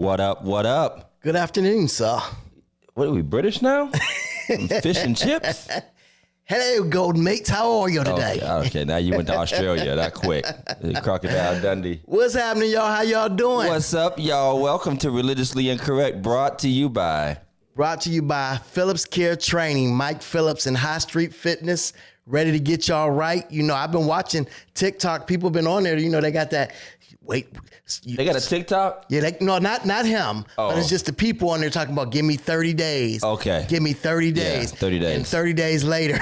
What up? What up? Good afternoon, sir. What are we, British now? Fish and chips? Hello, golden mates. How are you today? Okay, now you went to Australia that quick. Crocodile Dundee. What's happening, y'all? How y'all doing? What's up, y'all? Welcome to Religiously Incorrect, brought to you by Phillips Care Training, Mike Phillips and High Street Fitness, ready to get y'all right. You know, I've been watching TikTok. People been on there. You know, they got that. They got a TikTok? Yeah, not him. Oh. But it's just the people on there talking about give me 30 days. Okay. Give me 30 days. Yeah, 30 days. And 30 days later.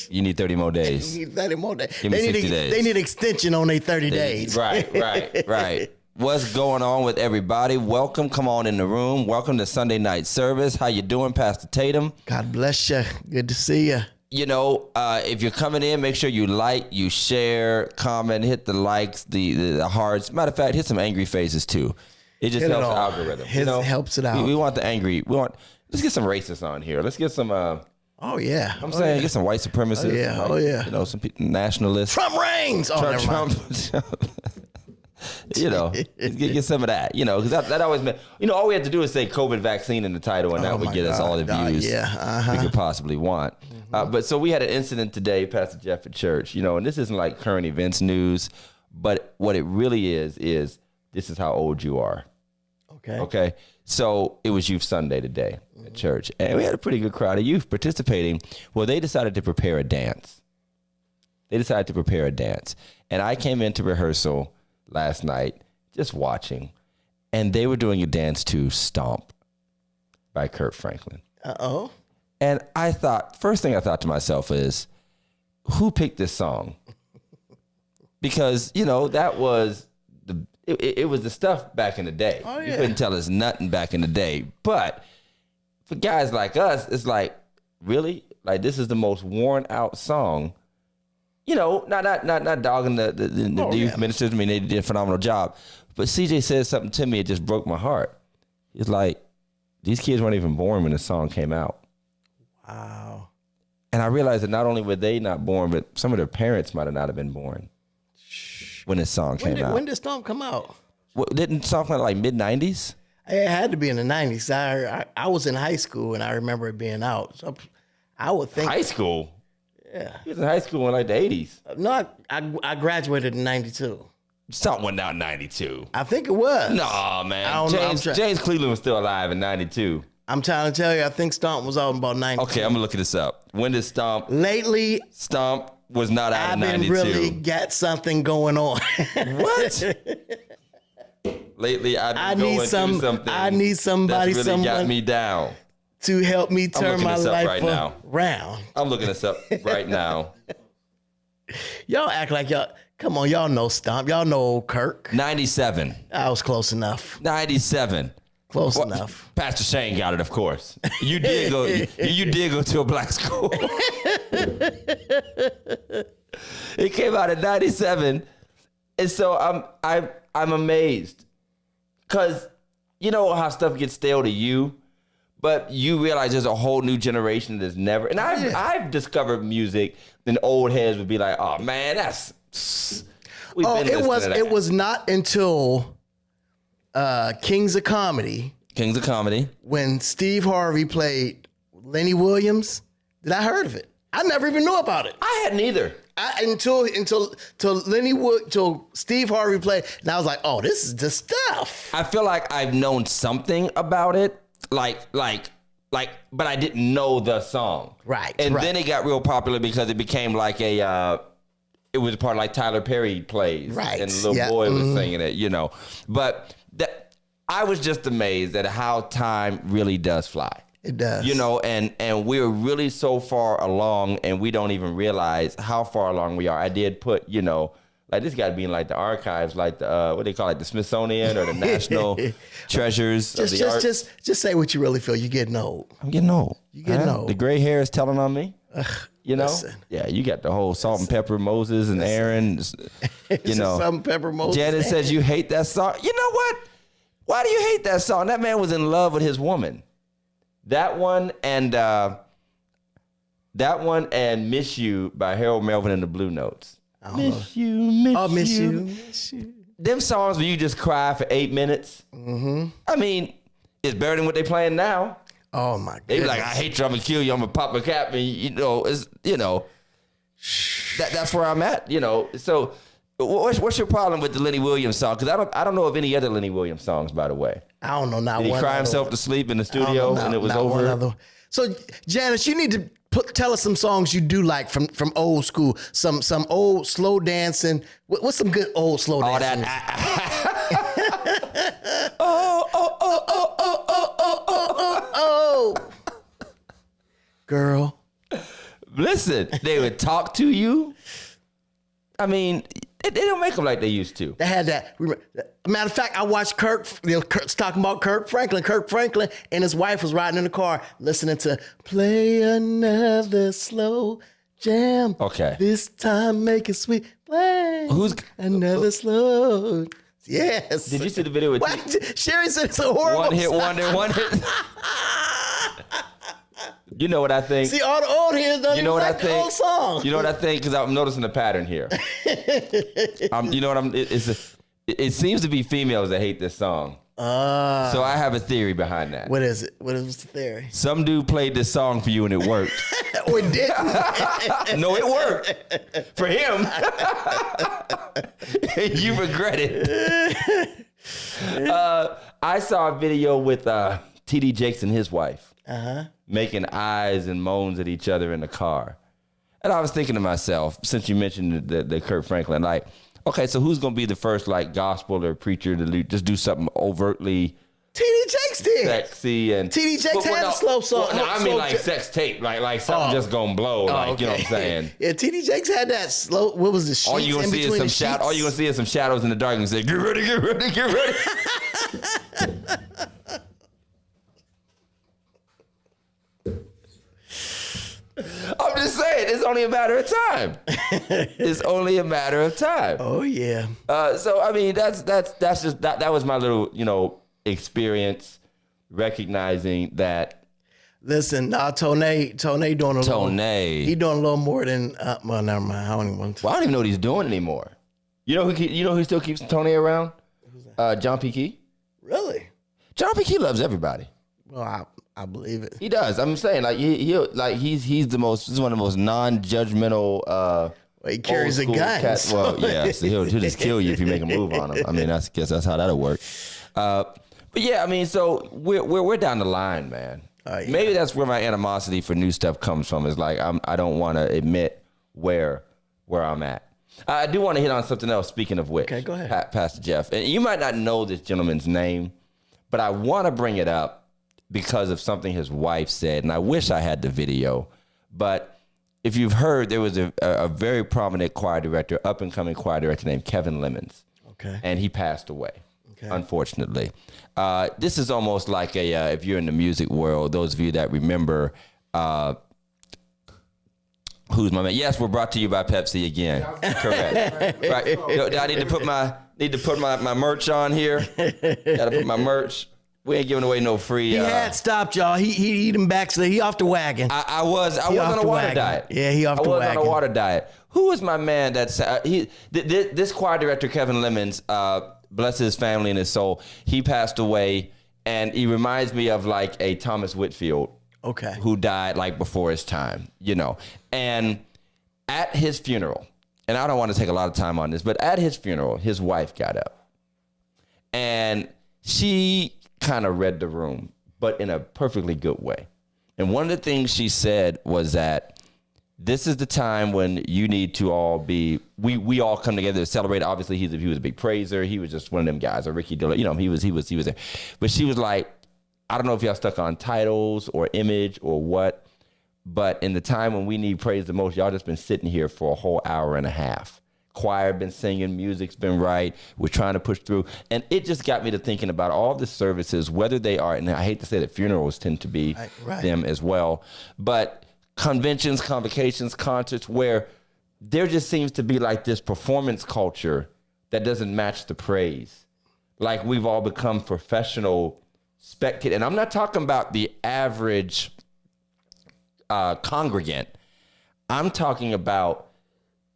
You need 30 more days. You need 30 more days. Give me 60 days. They need extension on their 30 days. Right. What's going on with everybody? Welcome. Come on in the room. Welcome to Sunday night service. How you doing, Pastor Tatum? God bless you. Good to see you. You know, if you're coming in, make sure you like, you share, comment, hit the likes, the hearts. Matter of fact, hit some angry faces too. It just helps the algorithm. Helps it out. We want the angry. Let's get some racists on here. Let's get some. Get some white supremacists. Yeah. You know, some nationalists. Trump reigns. Trump. You know, get some of that. You know, because that always meant. You know, all we have to do is say COVID vaccine in the title, and that would get us all the views we could possibly want. But so we had an incident today, Pastor Jeff, at church. You know, and this isn't like current events news, but what it really is this is how old you are. Okay. So it was Youth Sunday today at church, and we had a pretty good crowd of youth participating. Well, they decided to prepare a dance. And I came into rehearsal last night just watching, and they were doing a dance to Stomp by Kirk Franklin. Uh-oh. And first thing I thought to myself is, who picked this song? Because, you know, that was it was the stuff back in the day. Oh, yeah. You couldn't tell us nothing back in the day. But for guys like us, it's like, really? Like, this is the most worn out song. You know, not dogging the youth ministers. I mean, they did a phenomenal job. But CJ said something to me, it just broke my heart. It's like, these kids weren't even born when the song came out. Wow. And I realized that not only were they not born, but some of their parents might have not have been born when this song came out. When did Stomp come out? Didn't Stomp come out like mid-90s? It had to be in the 90s. I was in high school, and I remember it being out. So I would think. High school? Yeah. He was in high school in like the 80s. No, I graduated in 92. Stomp went out in 92. I think it was. No, man. James Cleveland was still alive in 92. I'm trying to tell you, I think Stomp was out in about 92. Okay, I'm going to look this up. When did Stomp? Lately, Stomp was not out in 92. I've been really got something going on. What? Lately, I've been going through something. I need somebody, that's really got me down. To help me turn my life around. I'm looking this up right now. Y'all act like come on, y'all know Stomp. Y'all know Kirk. 97. I was close enough. 97. Close enough. Pastor Shane got it, of course. You did go. you did go to a black school. It came out in 97, and so I'm amazed, because you know how stuff gets stale to you, but you realize there's a whole new generation that's never. And I've discovered music, then old heads would be like, "Oh man, that's." It was not until Kings of Comedy, when Steve Harvey played Lenny Williams, that I heard of it. I never even knew about it. I hadn't either. Until Steve Harvey played, and I was like, "Oh, this is the stuff." I feel like I've known something about it, like, but I didn't know the song. Right. And then it got real popular because it became like it was part of like Tyler Perry plays. Right. And the little boy was singing it, you know. But I was just amazed at how time really does fly. It does. You know, and we're really so far along, and we don't even realize how far along we are. I did put, you know, like this got to be in like the archives, like the, what do they call it, the Smithsonian or the National Treasures of the Arts. Just say what you really feel. You're getting old. I'm getting old. You're getting old. The gray hair is telling on me. You know? Listen. Yeah, you got the whole Salt and Pepper Moses and Aaron. You know. Salt and Pepper Moses. Janet says you hate that song. You know what? Why do you hate that song? That man was in love with his woman. That one and Miss You by Harold Melvin and the Blue Notes. Miss you. them songs where you just cry for 8 minutes. Mm-hmm. I mean, it's better than what they playing now. Oh my goodness. They be like, I hate you, I'm gonna kill you, I'm gonna pop a cap, and that's where I'm at, So what's your problem with the Lenny Williams song? Because I don't know of any other Lenny Williams songs, by the way. I don't know. Did he cry himself to sleep in the studio and it was over? So Janice, you need to tell us some songs you do like from old school. Some old slow dancing. What's some good old slow dancing? Oh. Girl. Listen, they would talk to you. I mean, they don't make them like they used to. They had that. Matter of fact, I watched Kurt's talking about Kirk Franklin, and his wife was riding in the car listening to Play Another Slow Jam. Okay. This time make it sweet. Play another slow. Yes. Did you see the video with Sherry said it's a horrible one hit wonder. You know what I think? See, all the old heads don't even like the old song. You know what I think? Because I'm noticing a pattern here. It seems to be females that hate this song. So I have a theory behind that. What is it? What is the theory? Some dude played this song for you and it worked. Or it didn't. No, it worked. For him. You regret it. I saw a video with T.D. Jakes and his wife. Making eyes and moans at each other in the car. And I was thinking to myself, since you mentioned the Kirk Franklin, like, okay, so who's going to be the first, like, gospel or preacher to just do something overtly T.D. Jakes did. Sexy and T.D. Jakes had a slow song. Well, no, I mean like sex tape, like something just gonna blow, okay. You know what I'm saying? Yeah, T.D. Jakes had that slow. What was the sheets? All you gonna see is some shadows in the dark and say, "Get ready, get ready, get ready." I'm just saying, it's only a matter of time. It's only a matter of time. Oh yeah. So I mean, that was my little, experience recognizing that. Listen, Tone doing a little. He doing a little more than. Well, never mind. I don't even want to. Well, I don't even know what he's doing anymore. You know who still keeps Tone around? Who's that? John P. Key. Really? John P. Key loves everybody. Well, I believe it. He does. I'm saying he's one of the most non-judgmental. Well, he carries a gun. Well, yeah, so he'll just kill you if you make a move on him. I mean, I guess that's how that'll work. But yeah, I mean, so we're down the line, man. Yeah. Maybe that's where my animosity for new stuff comes from. Is like I don't want to admit where I'm at. I do want to hit on something else. Speaking of which, okay, go ahead, Pastor Jeff. And you might not know this gentleman's name, but I want to bring it up because of something his wife said, and I wish I had the video. But if you've heard, there was a very prominent choir director, up and coming choir director named Kevin Lemons. Okay, and he passed away. Unfortunately. This is almost like if you're in the music world, those of you that remember, who's my man? Yes, we're brought to you by Pepsi again. Correct. Right. I need to put my merch on here. Gotta put my merch. We ain't giving away no free. He had stopped, y'all. He eating back, so he off the wagon. I was on a water diet. Yeah, he off the wagon. I was on a water diet. Who was my man that's this choir director, Kevin Lemons, bless his family and his soul. He passed away, and he reminds me of like a Thomas Whitfield, who died like before his time, And at his funeral, and I don't want to take a lot of time on this, but at his funeral, his wife got up, and she kind of read the room, but in a perfectly good way. And one of the things she said was that this is the time when you need to all be, we all come together to celebrate. Obviously, he was a big praiser. He was just one of them guys, or Ricky Dillard, he was there. But she was like, I don't know if y'all stuck on titles or image or what, but in the time when we need praise the most, y'all just been sitting here for a whole hour and a half. Choir been singing, music's been right. We're trying to push through. And it just got me to thinking about all the services, whether they are, and I hate to say that funerals tend to be them as well, but conventions, convocations, concerts, where there just seems to be like this performance culture that doesn't match the praise. Like we've all become professional spectators. And I'm not talking about the average congregant. I'm talking about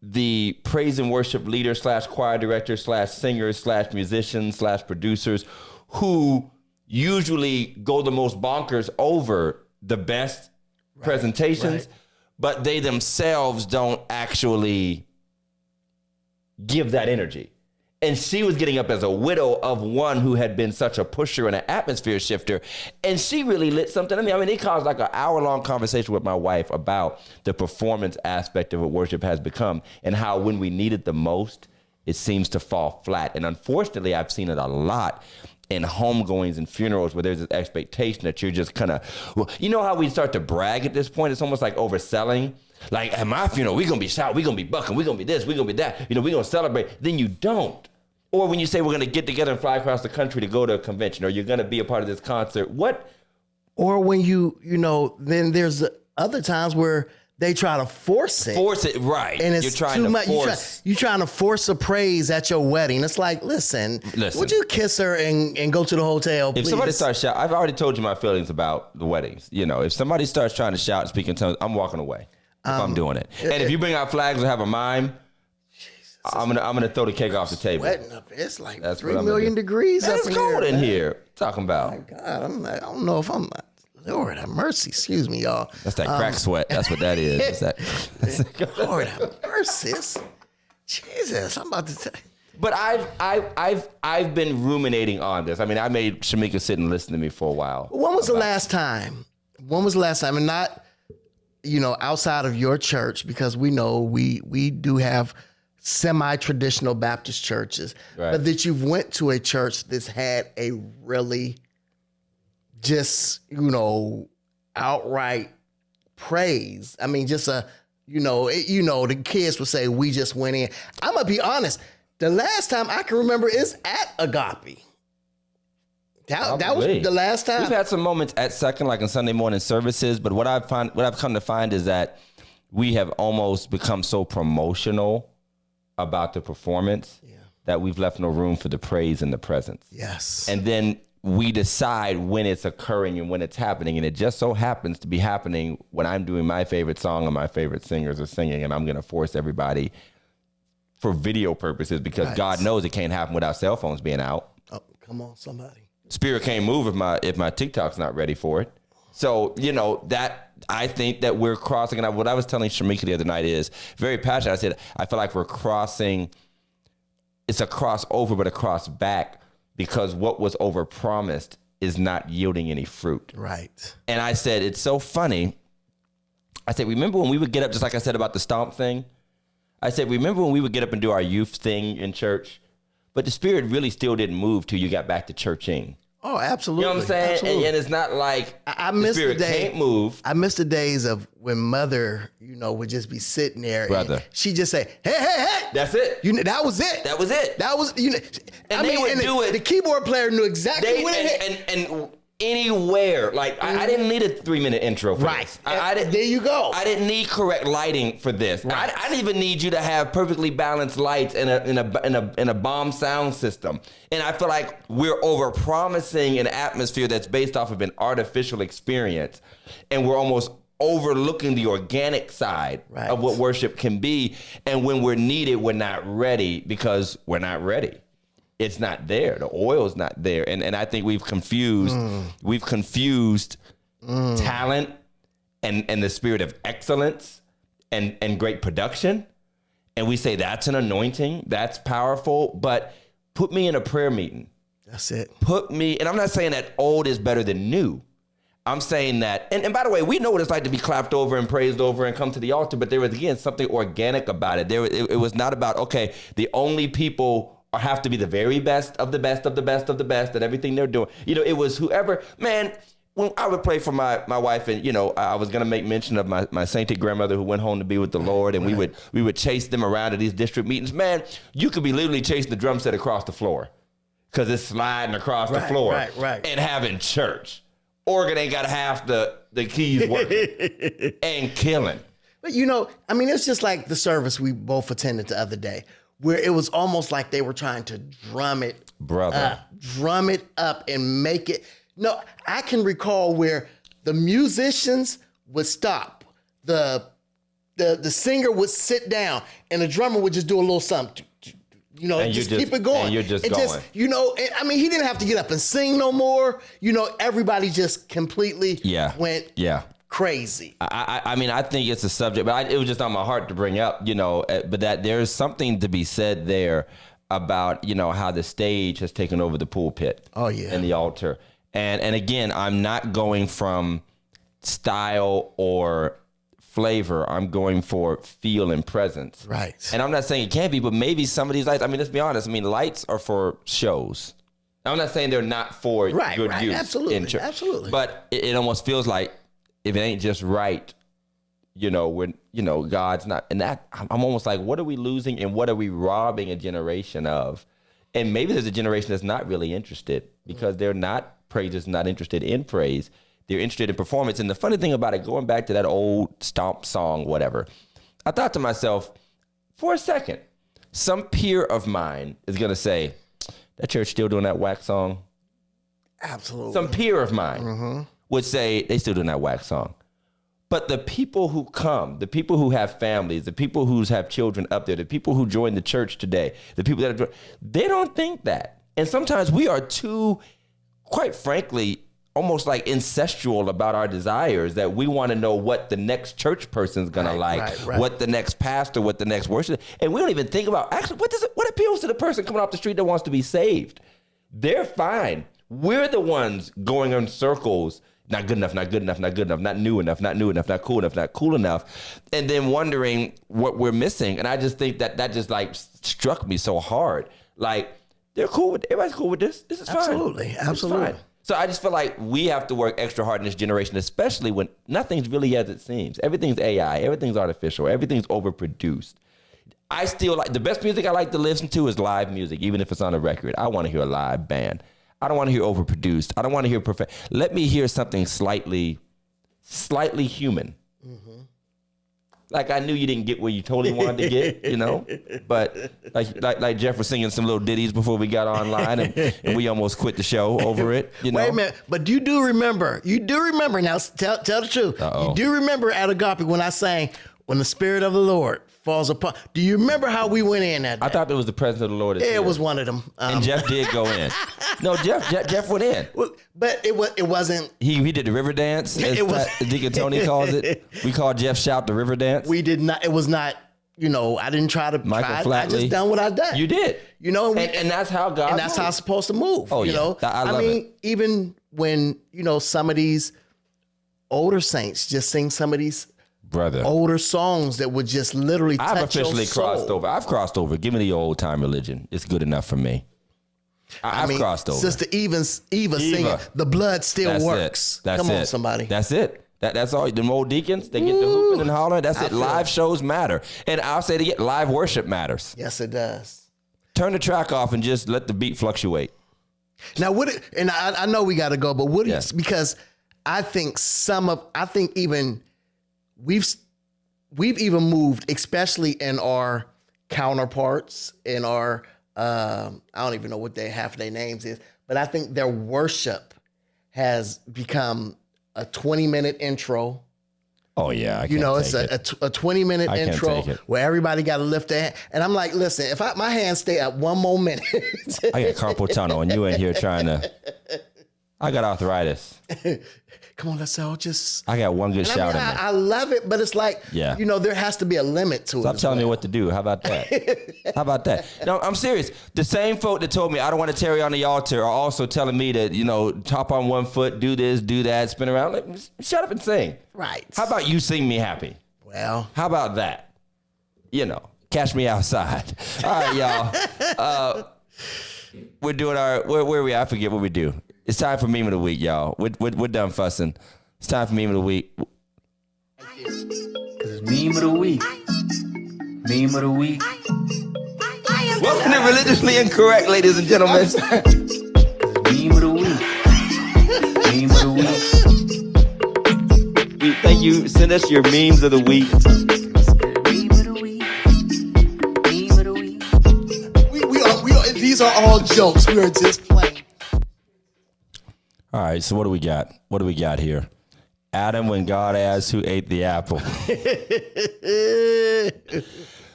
the praise and worship leader / choir director / singers / musicians / producers who usually go the most bonkers over the best presentations, but they themselves don't actually give that energy. And she was getting up as a widow of one who had been such a pusher and an atmosphere shifter. And she really lit something. I mean, it caused like an hour-long conversation with my wife about the performance aspect of what worship has become and how when we need it the most, it seems to fall flat. And unfortunately, I've seen it a lot in homegoings and funerals where there's this expectation that you're just kind of, well, you know how we start to brag at this point? It's almost like overselling. Like, at my funeral, we're going to be shouting, we're going to be bucking, we're going to be this, we're going to be that. You know, we're going to celebrate. Then you don't. Or when you say we're going to get together and fly across the country to go to a convention, or you're going to be a part of this concert, what? Or when then there's other times where they try to force it. Force it, right. And it's too much. You're trying to force a praise at your wedding. It's like, listen, would you kiss her and go to the hotel, please? If somebody starts shouting, I've already told you my feelings about the weddings. You know, if somebody starts trying to shout and speak in tongues, I'm walking away if I'm doing it. And if you bring out flags or have a mime, I'm gonna throw the cake off the table. Up. It's like 3 million degrees up here. It's cold in here. Talking about. Oh my God, I don't know if I'm. Lord have mercy. Excuse me, y'all. That's that crack sweat. That's what that is. Lord have mercy. Jesus, I'm about to tell you. But I've been ruminating on this. I mean, I made Shamika sit and listen to me for a while. When was the last time? And not, outside of your church, because we know we do have semi-traditional Baptist churches, but that you've went to a church that's had a really just, outright praise. I mean, just the kids would say, we just went in. I'm going to be honest. The last time I can remember is at Agape. That was the last time. We've had some moments at Second, like in Sunday morning services, but what I've come to find is that we have almost become so promotional about the performance that we've left no room for the praise and the presence. Yes. And then we decide when it's occurring and when it's happening. And it just so happens to be happening when I'm doing my favorite song and my favorite singers are singing, and I'm going to force everybody for video purposes because God knows it can't happen without cell phones being out. Oh, come on, somebody. Spirit can't move if my TikTok's not ready for it. So, that I think that we're crossing. And what I was telling Shamika the other night is very passionate. I said, I feel like we're crossing. It's a crossover, but a cross back because what was overpromised is not yielding any fruit. Right. And I said, it's so funny. I said, remember when we would get up, just like I said about the stomp thing? I said, remember when we would get up and do our youth thing in church? But the Spirit really still didn't move till you got back to churching. Oh, absolutely. You know what I'm saying? And it's not like I miss the Spirit can't move. I miss the days of when Mother, would just be sitting there. Brother. And she'd just say, hey. That's it. That was it. That was it. That was, and they would do it. The keyboard player knew exactly what it hit. And anywhere. Like, I didn't need a 3-minute intro for this. There you go. I didn't need correct lighting for this. Right. I didn't even need you to have perfectly balanced lights and a bomb sound system. And I feel like we're overpromising an atmosphere that's based off of an artificial experience. And we're almost overlooking the organic side of what worship can be. And when we're needed, we're not ready because we're not ready. It's not there. The oil's not there. And I think we've confused talent and the spirit of excellence and great production. And we say that's an anointing, that's powerful, but put me in a prayer meeting. That's it. And I'm not saying that old is better than new. I'm saying that, and by the way, we know what it's like to be clapped over and praised over and come to the altar, but there was, again, something organic about it. It was not about, okay, the only people have to be the very best of the best of the best of the best at everything they're doing. It was whoever, man, when I would pray for my wife and, I was going to make mention of my sainted grandmother who went home to be with the Lord, and we would chase them around at these district meetings. Man, you could be literally chasing the drum set across the floor because it's sliding across the floor and having church. Organ ain't got half the keys working and killing. But, it's just like the service we both attended the other day, where it was almost like they were trying to drum it up and make it. No, I can recall where the musicians would stop. The the singer would sit down and the drummer would just do a little something. You know, just keep it going. And you're just going. You know, I mean, he didn't have to get up and sing no more. You know, everybody just completely went crazy. I mean, I think it's a subject, but it was just on my heart to bring up, you know, but that there's something to be said there about, you know, how the stage has taken over the pulpit. Oh, yeah. And the altar. And again, I'm not going from style or flavor. I'm going for feel and presence. Right. And I'm not saying it can't be, but maybe some of these lights, I mean, let's be honest. I mean, lights are for shows. I'm not saying they're not for good use. Absolutely. Absolutely. But it almost feels like if it ain't just right, you know, when, you know, God's not, and that I'm almost like, what are we losing and what are we robbing a generation of? And maybe there's a generation that's not really interested because they're not interested in praise. They're interested in performance. And the funny thing about it, going back to that old stomp song, whatever, I thought to myself, for a second, some peer of mine is going to say, that church still doing that whack song? Absolutely. Some peer of mine would say, they still doing that whack song. But the people who come, the people who have families, the people who have children up there, the people who join the church today, the people that are, they don't think that. And sometimes we are too, quite frankly, almost like incestual about our desires, that we want to know what the next church person's going to what the next pastor, what the next worship, and we don't even think about, actually, what appeals to the person coming off the street that wants to be saved? They're fine. We're the ones going in circles, not good enough, not good enough, not good enough, not new enough, not new enough, not cool enough, not cool enough, and then wondering what we're missing. And I just think that just like struck me so hard. Like, they're cool with, everybody's cool with this. This is fine. Absolutely. Absolutely. So I just feel like we have to work extra hard in this generation, especially when nothing's really as it seems. Everything's AI, everything's artificial, everything's overproduced. I still like, the best music I like to listen to is live music, even if it's on a record. I want to hear a live band. I don't want to hear overproduced. I don't want to hear perfect. Let me hear something slightly human. Like, I knew you didn't get where you totally wanted to get, you know, but like Jeff was singing some little ditties before we got online, and we almost quit the show over it. You know? Wait a minute, but you do remember now. Tell the truth. Uh-oh. You do remember at Agape when I sang, "When the Spirit of the Lord falls upon." Do you remember how we went in that day? I thought it was the presence of the Lord. It was one of them. And Jeff did go in. No, Jeff went in. But it wasn't. He did the river dance, as Deacon Tony calls it. We call Jeff Shout the river dance. We did not. It was not. You know, I didn't try to. I just done what I done. You did. You know, and that's how God. And that's how it's supposed to move. Oh, you know, I love it. Even when some of these older saints just sing some of these older songs that would just literally touch your soul. I've officially crossed over. I've crossed over. Give me the old time religion. It's good enough for me. I've crossed over. Sister Eva singing, "The blood still works." Come on, somebody. That's it. That's all. Them old deacons, they get the hooping and hollering. That's it. Live shows matter. And I'll say it again, live worship matters. Yes, it does. Turn the track off and just let the beat fluctuate. Now, I know we got to go, but because I think even we've even moved, especially in our counterparts, in our, I don't even know what half of their names is, but I think their worship has become a 20-minute intro. Oh, yeah. It's a 20-minute intro where everybody got to lift their hand. And I'm like, listen, if my hands stay up one more minute. I got carpal tunnel and you in here trying to. I got arthritis. Come on, let's all just. I got one good shout in there. I love it, but it's like, there has to be a limit to it. Stop telling me what to do. How about that? No, I'm serious. The same folk that told me I don't want to tarry on the altar are also telling me to, top on one foot, do this, do that, spin around. Like, shut up and sing. Right. How about you sing me happy? Well. How about that? Catch me outside. All right, y'all. We're doing where are we? I forget what we do. It's time for meme of the week, y'all. We're done fussing. It's time for meme of the week. It's meme of the week. Meme of the week. Welcome to Religiously Incorrect, ladies and gentlemen. Meme of the week. Meme of the week. Thank you. Send us your memes of the week. Meme of the week. Meme of the week. We are. These are all jokes. We are just playing. All right, so what do we got? What do we got here? Adam when God asked who ate the apple.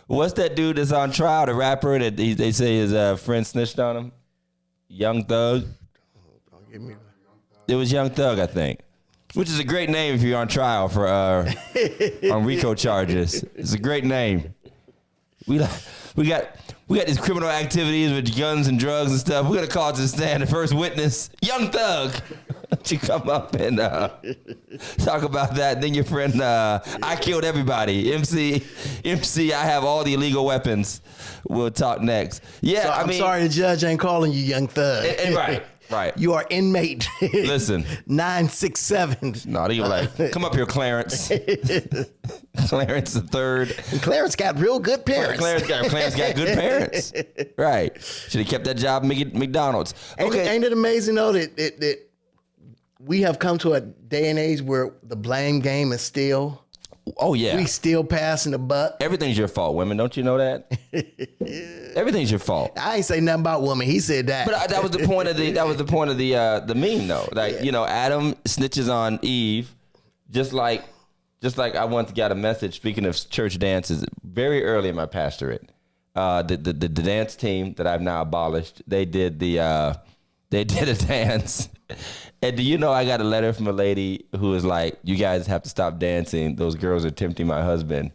What's that dude that's on trial, the rapper that they say his friend snitched on him? Young Thug? It was Young Thug, I think. Which is a great name if you're on trial for on RICO charges. It's a great name. We got these criminal activities with guns and drugs and stuff. We're gonna call it to stand. The first witness, Young Thug. You come up and talk about that. Then your friend, I killed everybody. MC, I have all the illegal weapons. We'll talk next. Yeah, so I'm sorry the judge ain't calling you Young Thug. Right. You are inmate. Listen. 967. No, they like, come up here, Clarence. Clarence the third. And Clarence got real good parents. Clarence got good parents. Right. Should have kept that job at McDonald's. Okay. Ain't it amazing though that we have come to a day and age where the blame game is still. Oh yeah. We still passing the buck. Everything's your fault, women. Don't you know that? Everything's your fault. I ain't say nothing about women. He said that. But that was the point of the meme though. Like, Adam snitches on Eve, just like I once got a message, speaking of church dances, very early in my pastorate. The dance team that I've now abolished, they did a dance. And do you know I got a letter from a lady who was like, "You guys have to stop dancing. Those girls are tempting my husband."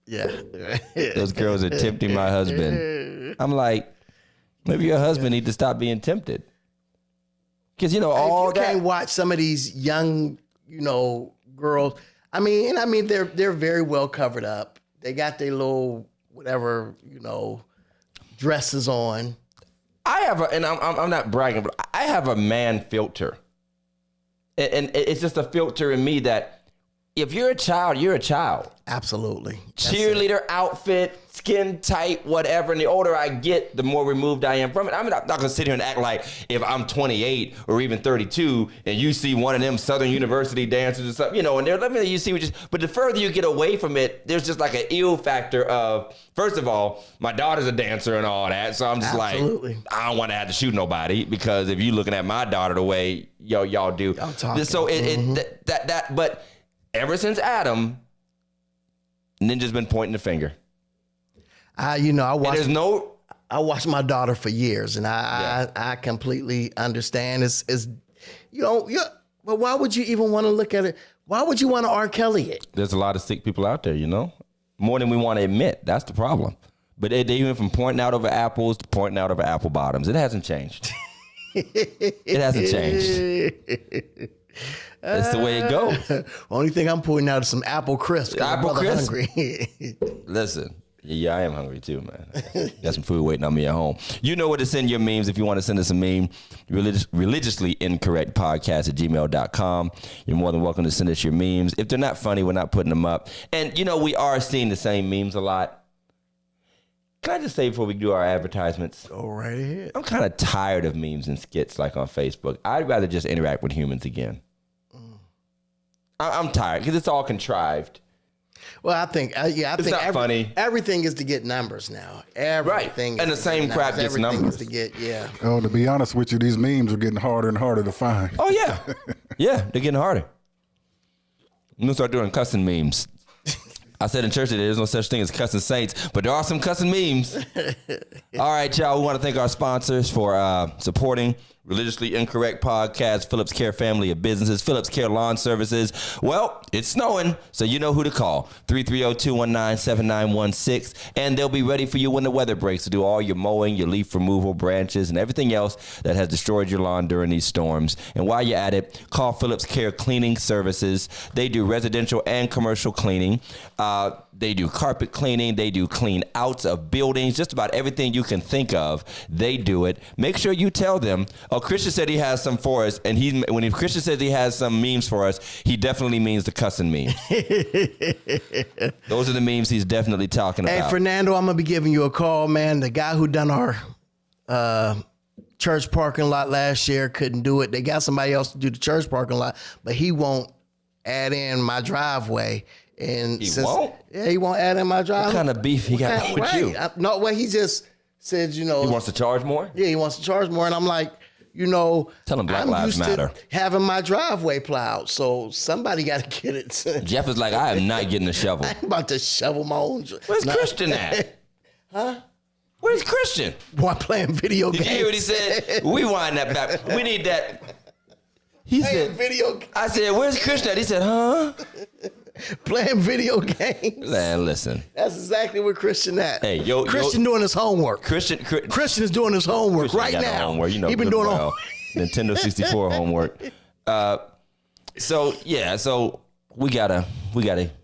Those girls are tempting my husband. I'm like, maybe your husband need to stop being tempted. Because all that. Can't watch some of these young, girls. I mean, they're very well covered up. They got their little whatever, dresses on. I have and I'm not bragging, but I have a man filter. And it's just a filter in me that if you're a child, you're a child. Absolutely. Cheerleader outfit, skin tight, whatever. And the older I get, the more removed I am from it. I'm not going to sit here and act like if I'm 28 or even 32 and you see one of them Southern University dancers or something, and you see but the further you get away from it, there's just like an ill factor of, first of all, my daughter's a dancer and all that. So I'm just Absolutely. like, I don't want to have to shoot nobody because if you looking at my daughter the way y'all do. Y'all talking. So but ever since Adam, Ninja's been pointing the finger. I watched my daughter for years, and I completely understand. But why would you even want to look at it? Why would you want to R. Kelly it? There's a lot of sick people out there, more than we want to admit. That's the problem. But they went from pointing out over apples to pointing out over apple bottoms. It hasn't changed. It hasn't changed. That's the way it goes. Only thing I'm pointing out is some apple crisp. Apple crisp. Hungry. Listen, yeah, I am hungry too, man. Got some food waiting on me at home. You know where to send your memes if you want to send us a meme. Religiously incorrect podcast @gmail.com. You're more than welcome to send us your memes. If they're not funny, we're not putting them up. And we are seeing the same memes a lot. Can I just say before we do our advertisements? Go right ahead. I'm kind of tired of memes and skits like on Facebook. I'd rather just interact with humans again. I'm tired because it's all contrived. Well, I think it's not funny. Everything is to get numbers now. Everything, right? And the same crap gets numbers. Is to get Oh, to be honest with you, these memes are getting harder and harder to find. Oh yeah, yeah, they're getting harder. I'm gonna start doing cussing memes. I said in church that there's no such thing as cussing saints, but there are some cussing memes. All right, y'all. We want to thank our sponsors for supporting Religiously Incorrect Podcast, Phillips Care Family of Businesses, Phillips Care Lawn Services. Well, it's snowing, so you know who to call. 330-219-7916. And they'll be ready for you when the weather breaks to do all your mowing, your leaf removal, branches, and everything else that has destroyed your lawn during these storms. And while you're at it, call Phillips Care Cleaning Services. They do residential and commercial cleaning. They do carpet cleaning. They do clean outs of buildings. Just about everything you can think of, they do it. Make sure you tell them, Christian said he has some for us, and when Christian says he has some memes for us, he definitely means the cussing meme. Those are the memes he's definitely talking about. Hey, Fernando, I'm going to be giving you a call, man. The guy who done our church parking lot last year couldn't do it. They got somebody else to do the church parking lot, but he won't add in my driveway. And he won't? Yeah, he won't add in my driveway. What kind of beef he got with you? He just said, He wants to charge more? Yeah, he wants to charge more. And I'm like, Tell them Black I'm Lives used Matter. to having my driveway plowed, so somebody got to get it. Jeff is like, I am not getting a shovel. I'm about to shovel my own. Where's Christian at? Huh? Where's Christian? Boy, playing video games. Did you hear what he said? We wind that back. We need that. He Playing said, video games. I said, where's Christian at? He said, huh? Playing video games. Man, listen. That's exactly where Christian at. Hey, Christian doing his homework. Christian is doing his homework Christian right got no now. homework. You know, he been doing well. Nintendo 64 homework. So we gotta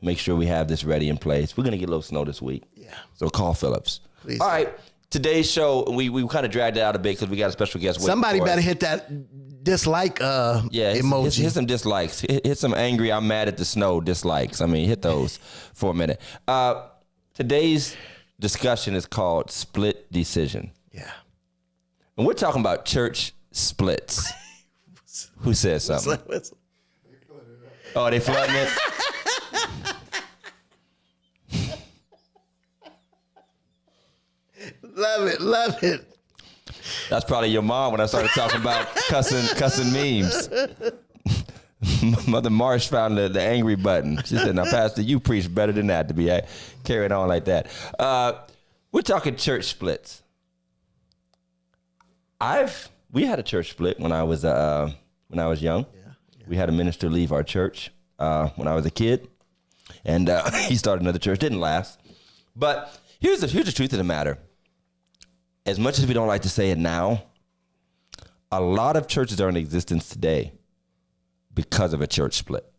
make sure we have this ready in place. We're gonna get a little snow this week. Yeah. So call Phillips. Please. All right. Today's show, we kind of dragged it out a bit because we got a special guest. Somebody better hit that dislike emoji. Hit some dislikes. Hit some angry, I'm mad at the snow dislikes. I mean, hit those for a minute. Today's discussion is called Split Decision. Yeah. And we're talking about church splits. Who says something? Oh, they flooding it? Love it. That's probably your mom when I started talking about cussing memes. Mother Marsh found the angry button. She said, now, Pastor, you preach better than that to be carried on like that. We're talking church splits. We had a church split when I was young. Yeah. We had a minister leave our church when I was a kid, and he started another church. Didn't last. But here's the truth of the matter. As much as we don't like to say it now, a lot of churches are in existence today because of a church split.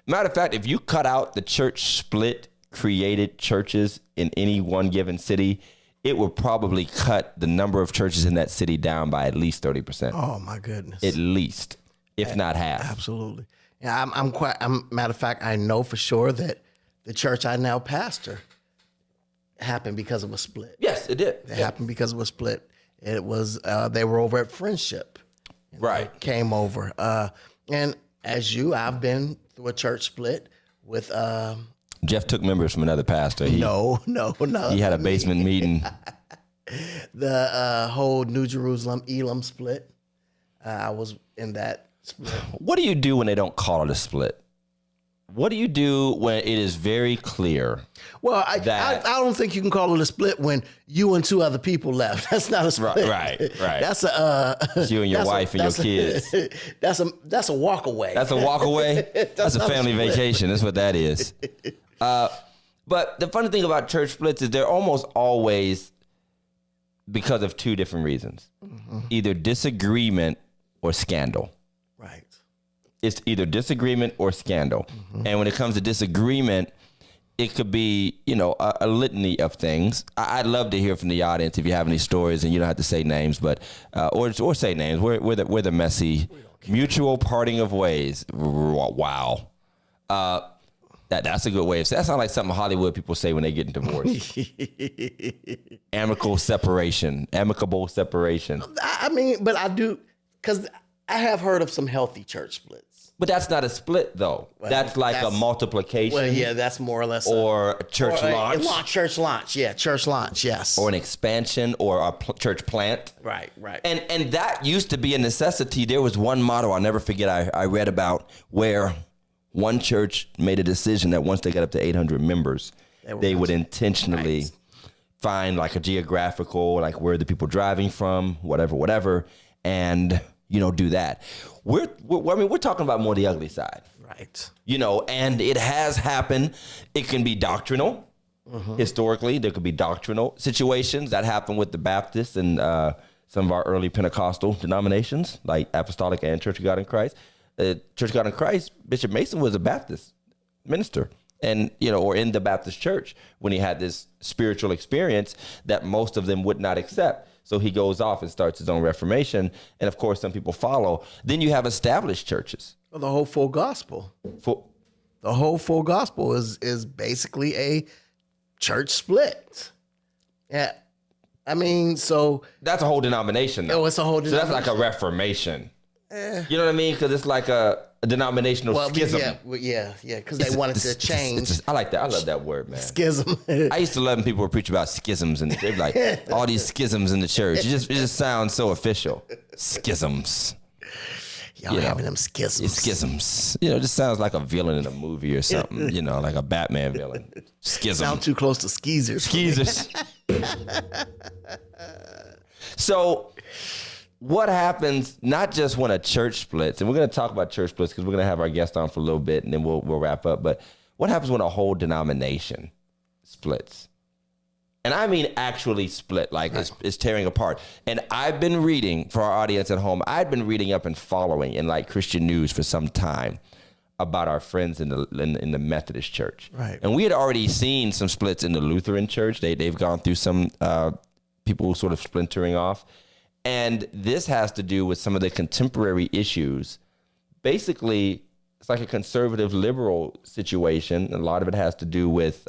Matter of fact, if you cut out the church split created churches in any one given city, it would probably cut the number of churches in that city down by at least 30%. Oh my goodness. At least, if not half. Absolutely. Yeah, matter of fact, I know for sure that the church I now pastor happened because of a split. Yes, it did. It happened because of a split. It was they were over at Friendship. Right. Came over. And as I've been through a church split with Jeff took members from another pastor. No. He had a basement meeting. The whole New Jerusalem Elam split. I was in that split. What do you do when they don't call it a split? What do you do when it is very clear? Well, I don't think you can call it a split when you and two other people left. That's not a split. Right. That's it's you and your wife and your kids. That's a walk away. That's a walk away? That's a family vacation. That's what that is. But the funny thing about church splits is they're almost always because of two different reasons. Mm-hmm. Either disagreement or scandal. Right. It's either disagreement or scandal. Mm-hmm. And when it comes to disagreement, it could be, a litany of things. I'd love to hear from the audience if you have any stories, and you don't have to say names, but or say names. We're the messy mutual parting of ways. Wow. That's a good way of saying. That sounds like something Hollywood people say when they get divorced. Amicable separation. I mean, but I do, because I have heard of some healthy church splits. But that's not a split, though. Well, that's a multiplication. Well, yeah, that's more or less. Or a church launch. Church launch, yes. Or an expansion or a church plant. Right. And that used to be a necessity. There was one model I'll never forget I read about where one church made a decision that once they got up to 800 members, they would intentionally find like a geographical, like where the people driving from, whatever, and do that. We're talking about more the ugly side. Right. And it has happened. It can be doctrinal. Mm-hmm. Historically, there could be doctrinal situations that happen with the Baptists and some of our early Pentecostal denominations, like Apostolic and Church of God in Christ. Church of God in Christ, Bishop Mason was a Baptist minister. And, or in the Baptist church when he had this spiritual experience that most of them would not accept. So he goes off and starts his own reformation. And of course, some people follow. Then you have established churches. Well, the whole full gospel. The whole full gospel is basically a church split. Yeah. I mean, so. That's a whole denomination, though. Oh, it's a whole denomination. So that's like a reformation. You know what I mean? Because it's like a a denominational schism. Yeah, because they wanted to change. I like that. I love that word, man. Schism. I used to love when people would preach about schisms, and they'd be like, all these schisms in the church. It just sounds so official. Schisms. Y'all having them schisms. Schisms. It just sounds like a villain in a movie or something, like a Batman villain. Schism. Sound too close to skeezers. Skeezers. So what happens not just when a church splits, and we're going to talk about church splits because we're going to have our guest on for a little bit and then we'll wrap up, but what happens when a whole denomination splits? And I mean actually split, like it's tearing apart. And I've been reading, for our audience at home, I've been reading up and following in like Christian news for some time about our friends in the Methodist Church. Right. And we had already seen some splits in the Lutheran Church. They've gone through some people sort of splintering off. And this has to do with some of the contemporary issues. Basically, it's like a conservative liberal situation. A lot of it has to do with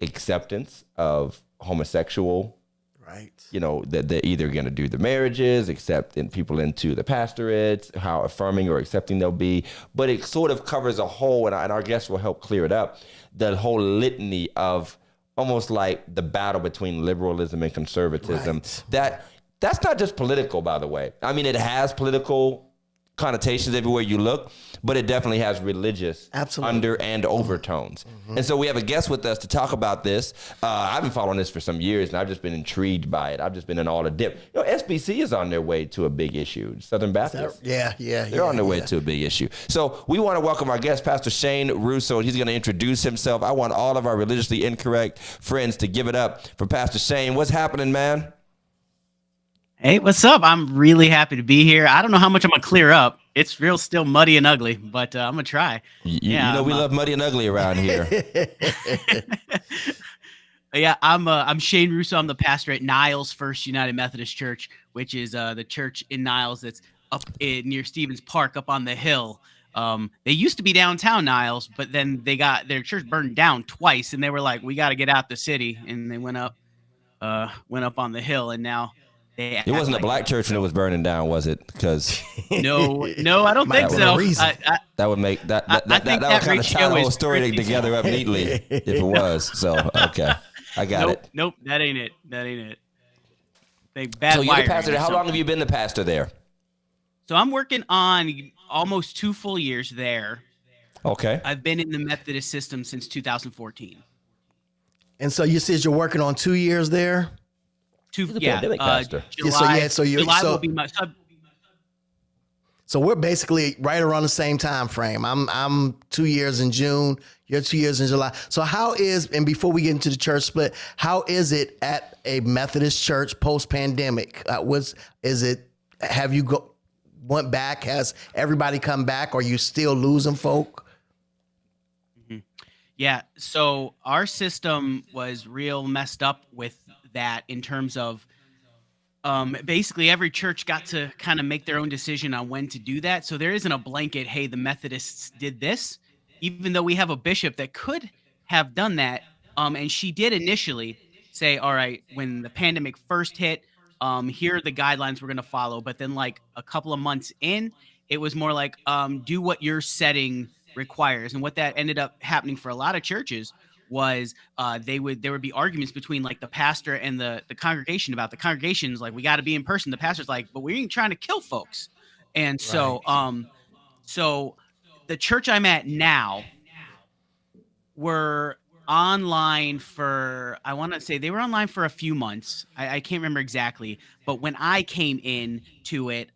acceptance of homosexual, right? That they're either going to do the marriages, accepting people into the pastorates, how affirming or accepting they'll be. But it sort of covers a whole, and our guests will help clear it up, the whole litany of almost like the battle between liberalism and conservatism. Right. That's not just political, by the way. I mean, it has political connotations everywhere you look, but it definitely has religious under and overtones. Mm-hmm. And so we have a guest with us to talk about this. I've been following this for some years, and I've just been intrigued by it. I've just been in all the dip. SBC is on their way to a big issue. Southern Baptist. They're on their way to a big issue. So we want to welcome our guest, Pastor Shane Russo. He's going to introduce himself. I want all of our religiously incorrect friends to give it up for Pastor Shane. What's happening, man? Hey, what's up? I'm really happy to be here. I don't know how much I'm going to clear up. It's still muddy and ugly, but I'm going to try. We love muddy and ugly around here. I'm Shane Russo. I'm the pastor at Niles First United Methodist Church, which is the church in Niles that's up near Stevens Park up on the hill. They used to be downtown Niles, but then their church burned down twice, and they were like, we got to get out the city, and they went up on the hill, and now it wasn't a black church when it was burning down, was it? Because no, I don't think so. That would make that would kind of tie the whole story together up neatly if it was. So okay, I got it. Nope, that ain't it. So you're the pastor there. How long have you been the pastor there? So I'm working on almost 2 full years there. Okay. I've been in the Methodist system since 2014. And so you said you're working on 2 years there? Pastor. July will be my sub. So we're basically right around the same time frame. I'm 2 years in June. You're 2 years in July. So and before we get into the church split, how is it at a Methodist church post pandemic? Have you went back? Has everybody come back? Or are you still losing folk? Mm-hmm. Yeah. So our system was real messed up with that in terms of basically every church got to kind of make their own decision on when to do that. So there isn't a blanket, hey, the Methodists did this, even though we have a bishop that could have done that. And she did initially say, all right, when the pandemic first hit, here are the guidelines we're going to follow. But then like a couple of months in, it was more like, do what your setting requires. And what that ended up happening for a lot of churches was there would be arguments between like the pastor and the congregation about the congregation's like, we got to be in person. The pastor's like, but we ain't trying to kill folks. And so, so the church I'm at now were online for, I want to say they were online for a few months. I can't remember exactly, but when I came in to it,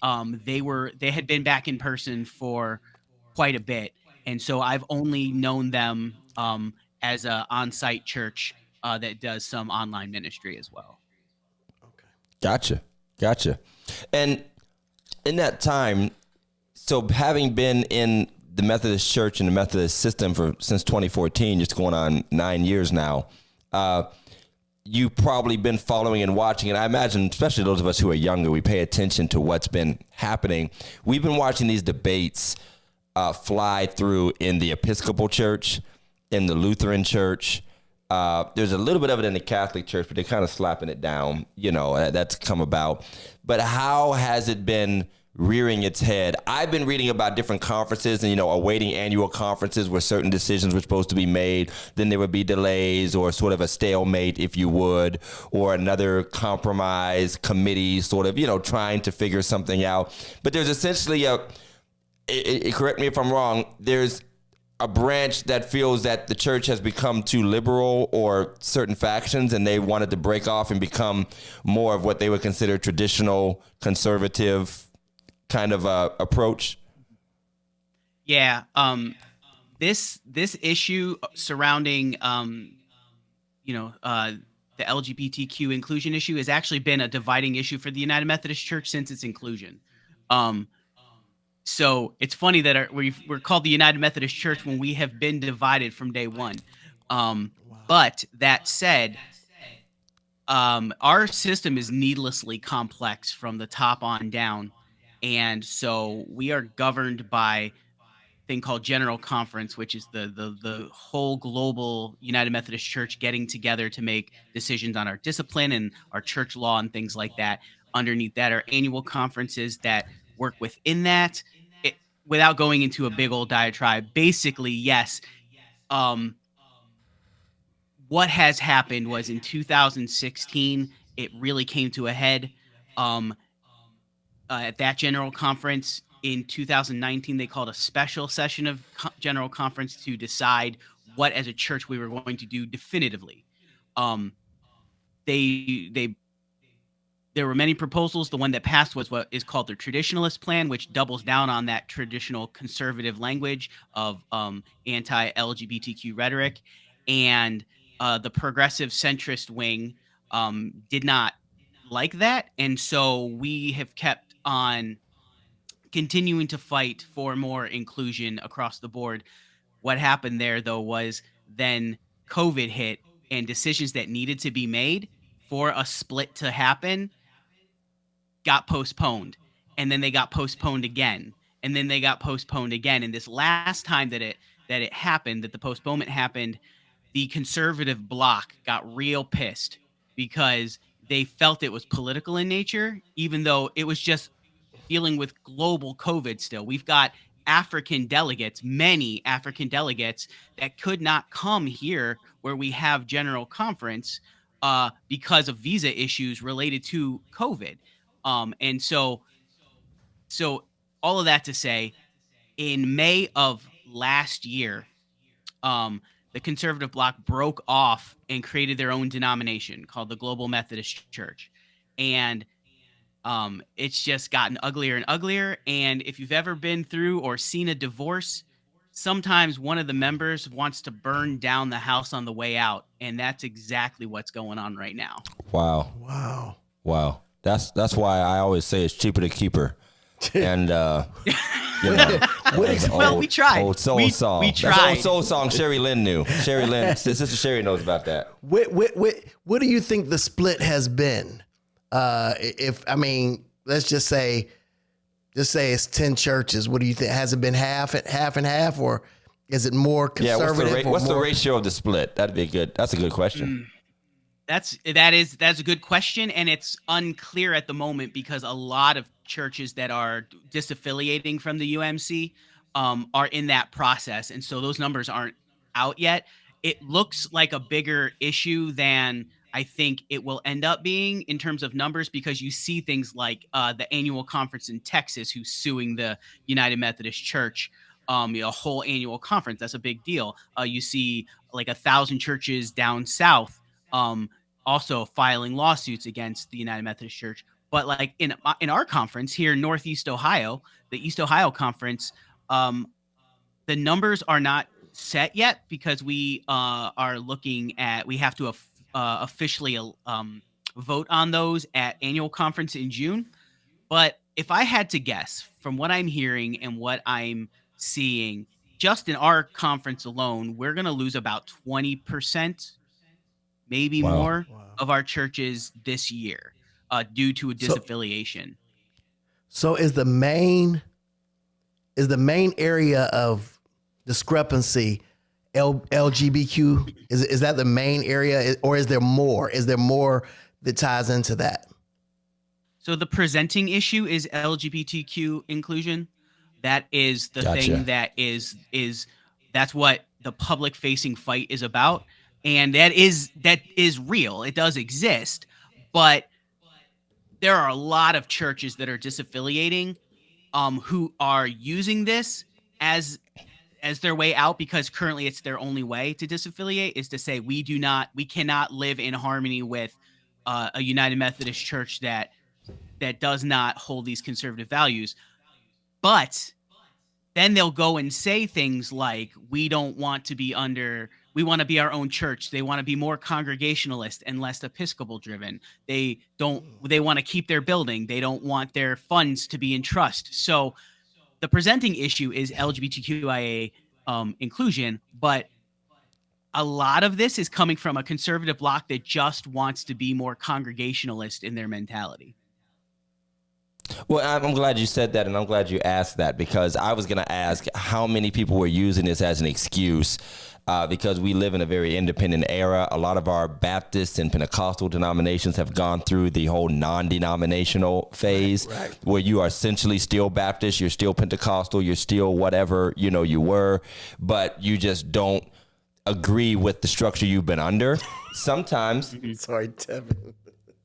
they had been back in person for quite a bit. And so I've only known them as a on-site church that does some online ministry as well. Okay. Gotcha. And in that time, so having been in the Methodist Church and the Methodist system since 2014, just going on 9 years now, you've probably been following and watching, and I imagine, especially those of us who are younger, we pay attention to what's been happening. We've been watching these debates fly through in the Episcopal Church, in the Lutheran Church. There's a little bit of it in the Catholic Church, but they're kind of slapping it down, that's come about. But how has it been rearing its head. I've been reading about different conferences and, awaiting annual conferences where certain decisions were supposed to be made. Then there would be delays or sort of a stalemate, if you would, or another compromise committee sort of, trying to figure something out. But there's essentially correct me if I'm wrong, there's a branch that feels that the church has become too liberal, or certain factions, and they wanted to break off and become more of what they would consider traditional conservative kind of approach. Yeah. This issue surrounding the LGBTQ inclusion issue has actually been a dividing issue for the United Methodist Church since its inclusion. So it's funny that we're called the United Methodist Church when we have been divided from day one. But that said, our system is needlessly complex from the top on down. And so we are governed by a thing called General Conference, which is the whole global United Methodist Church getting together to make decisions on our discipline and our church law and things like that. Underneath that are annual conferences that work within that. Without going into a big old diatribe, basically, yes. What has happened was in 2016, it really came to a head. At that general conference in 2019, they called a special session of general conference to decide what as a church we were going to do definitively. There were many proposals. The one that passed was what is called the traditionalist plan, which doubles down on that traditional conservative language of anti-LGBTQ rhetoric. And the progressive centrist wing did not like that. And so we have kept on continuing to fight for more inclusion across the board. What happened there, though, was then COVID hit, and decisions that needed to be made for a split to happen got postponed. And then they got postponed again. And then they got postponed again. And this last time that it happened, that the postponement happened, the conservative bloc got real pissed because they felt it was political in nature, even though it was just dealing with global COVID still. We've got African delegates, many African delegates that could not come here where we have general conference because of visa issues related to COVID. And so all of that to say, in May of last year, the conservative bloc broke off and created their own denomination called the Global Methodist Church. And it's just gotten uglier and uglier. And if you've ever been through or seen a divorce, sometimes one of the members wants to burn down the house on the way out. And that's exactly what's going on right now. Wow. That's why I always say it's cheaper to keep her. And we tried. Old soul song. We tried. That's old soul song Sherry Lynn knew. Sherry Lynn, Sister Sherry knows about that. What do you think the split has been? Let's just say it's 10 churches. What do you think? Has it been half and half, or is it more conservative? Yeah, what's the ratio of the split? That's a good question. That's a good question, and it's unclear at the moment because a lot of churches that are disaffiliating from the UMC are in that process, and so those numbers aren't out yet. It looks like a bigger issue than I think it will end up being in terms of numbers, because you see things like the annual conference in Texas who's suing the United Methodist Church, a whole annual conference. That's a big deal. You see like 1,000 churches down south also filing lawsuits against the United Methodist Church. But like in our conference here in Northeast Ohio, the East Ohio Conference, the numbers are not set yet because we are looking at, we have to officially vote on those at annual conference in June. But if I had to guess from what I'm hearing and what I'm seeing, just in our conference alone, we're going to lose about 20%, maybe more of our churches this year due to a disaffiliation. So is the main area of discrepancy LGBTQ? Is that the main area, or is there more? Is there more that ties into that? So the presenting issue is LGBTQ inclusion. That is the thing that is that's what the public facing fight is about. And that is real. It does exist, but there are a lot of churches that are disaffiliating who are using this as their way out, because currently it's their only way to disaffiliate, is to say we cannot live in harmony with a United Methodist Church that does not hold these conservative values. But then they'll go and say things like, we want to be our own church. They want to be more Congregationalist and less Episcopal driven. They want to keep their building. They don't want their funds to be in trust. So the presenting issue is LGBTQIA inclusion, but a lot of this is coming from a conservative bloc that just wants to be more Congregationalist in their mentality. Well, I'm glad you said that, and I'm glad you asked that, because I was going to ask how many people were using this as an excuse, because we live in a very independent era. A lot of our Baptist and Pentecostal denominations have gone through the whole non-denominational phase, where you are essentially still Baptist, you're still Pentecostal, you're still whatever, you were, but you just don't agree with the structure you've been under. Sometimes. Sorry, Tevin.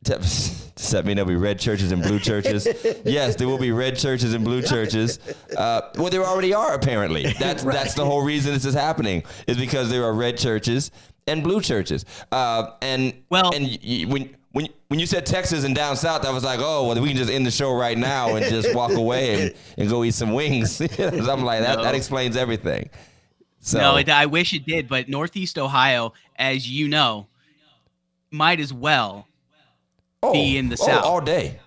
Does that mean there'll be red churches and blue churches? Yes, there will be red churches and blue churches. Well, there already are, apparently. That's the whole reason this is happening, is because there are red churches and blue churches. When you said Texas and down south, I was like, oh, well, we can just end the show right now and just walk away and go eat some wings. I'm like, that explains everything. So, no, I wish it did, but Northeast Ohio, as you know, might as well be in the South. All day.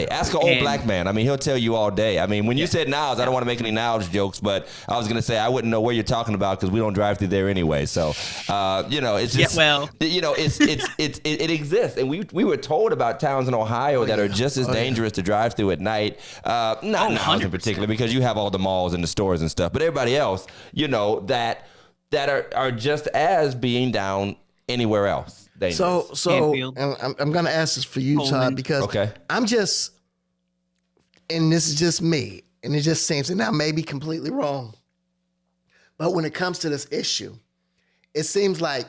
Ask an old black man. I mean, he'll tell you all day. I mean, when you said Niles, I don't want to make any Niles jokes, but I was going to say I wouldn't know where you're talking about because we don't drive through there anyway. So, it's just, it exists. And we were told about towns in Ohio that are just as dangerous to drive through at night. Not Niles in particular, because you have all the malls and the stores and stuff, but everybody else, that are just as being down anywhere else. So I'm going to ask this for you, Todd, because I'm just, and this is just me, and it just seems, and I may be completely wrong, but when it comes to this issue, it seems like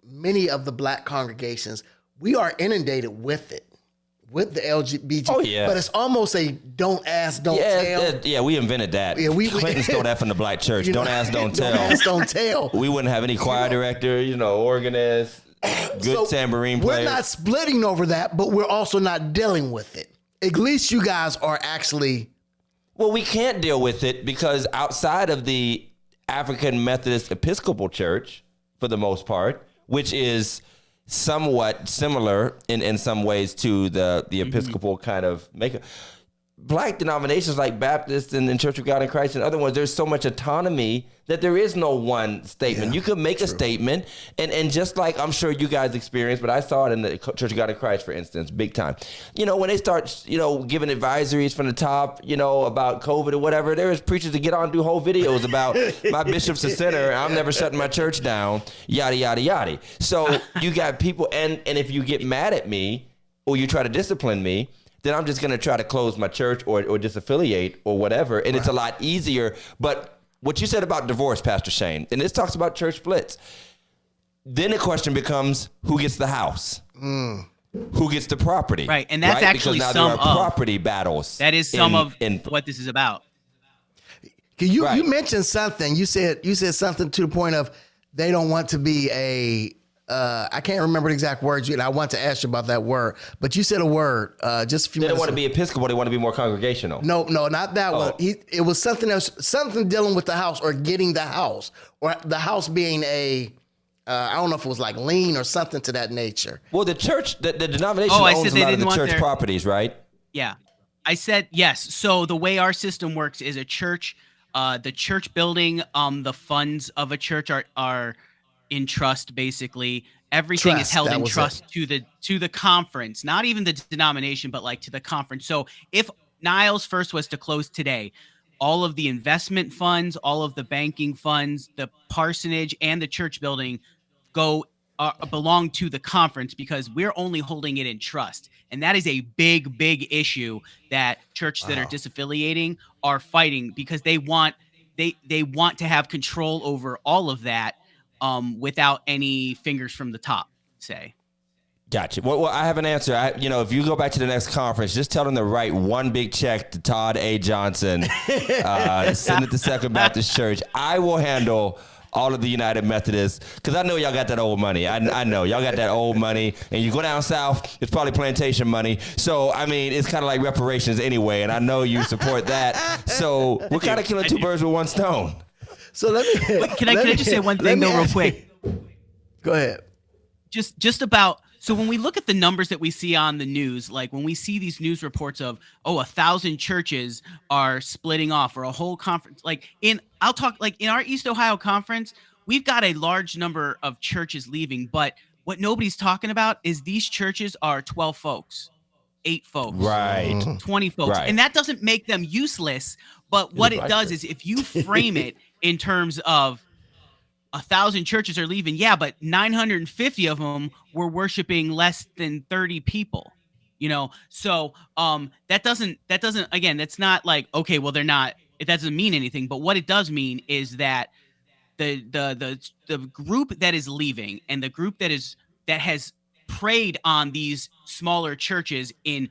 many of the black congregations, we are inundated with it, with the LGBT. Oh, yeah. But it's almost a don't ask, don't tell. Yeah, we invented that. Yeah, Clinton stole that from the black church. Don't ask, don't tell. Don't ask, don't tell. We wouldn't have any choir director, organist. Good tambourine player. We're not splitting over that, but we're also not dealing with it. At least you guys are actually. Well, we can't deal with it because outside of the African Methodist Episcopal Church, for the most part, which is somewhat similar in some ways to the Episcopal kind of makeup. Black denominations like Baptist and Church of God in Christ and other ones, there's so much autonomy that there is no one statement. You could make a statement, and just like I'm sure you guys experienced, but I saw it in the Church of God in Christ, for instance, big time. When they start, giving advisories from the top, about COVID or whatever, there is preachers that get on and do whole videos about my bishop's a sinner, I'm never shutting my church down, yada, yada, yada. So you got people, and if you get mad at me or you try to discipline me, then I'm just going to try to close my church or disaffiliate or whatever. And it's a lot easier. But what you said about divorce, Pastor Shane, and this talks about church splits, then the question becomes, who gets the house? Who gets the property? Right, and that's actually because now there are property battles. That is some of what this is about. You mentioned something. You said something to the point of they don't want to be a I can't remember the exact words, and I want to ask you about that word. But you said a word just a few minutes ago. They don't want to be Episcopal. They want to be more congregational. No, not that one. It was something else, something dealing with the house or getting the house, or the house being a, I don't know if it was like lien or something to that nature. Well, the church, the denomination owns a lot of the church properties, right? Yeah. I said yes. So the way our system works is a church, the church building, the funds of a church are in trust, basically. Everything is held in trust to the conference, not even the denomination, but like to the conference. So if Niles First was to close today, all of the investment funds, all of the banking funds, the parsonage, and the church building go belong to the conference because we're only holding it in trust. And that is a big issue that churches that are disaffiliating are fighting, because they want to have control over all of that without any fingers from the top, say. Gotcha. Well, I have an answer. If you go back to the next conference, just tell them to write one big check to Todd A. Johnson, send it to Second Baptist Church. I will handle all of the United Methodists, because I know y'all got that old money. I know y'all got that old money, and you go down south, it's probably plantation money. So I mean, it's kind of like reparations anyway, and I know you support that. So we're kind of killing two birds with one stone. So can I just say one thing though, real quick? Go ahead. Just about. So when we look at the numbers that we see on the news, like when we see these news reports of 1,000 churches are splitting off, or a whole conference, in our East Ohio conference, we've got a large number of churches leaving, but what nobody's talking about is these churches are 12 folks, 8 folks, right, 20 folks, right. And that doesn't make them useless. But what it does is, if you frame it in terms of 1,000 churches are leaving, yeah, but 950 of them were worshiping less than 30 people, so that doesn't again, that's not like, okay, well, they're not, it doesn't mean anything. But what it does mean is that the group that is leaving, and the group that has preyed on these smaller churches in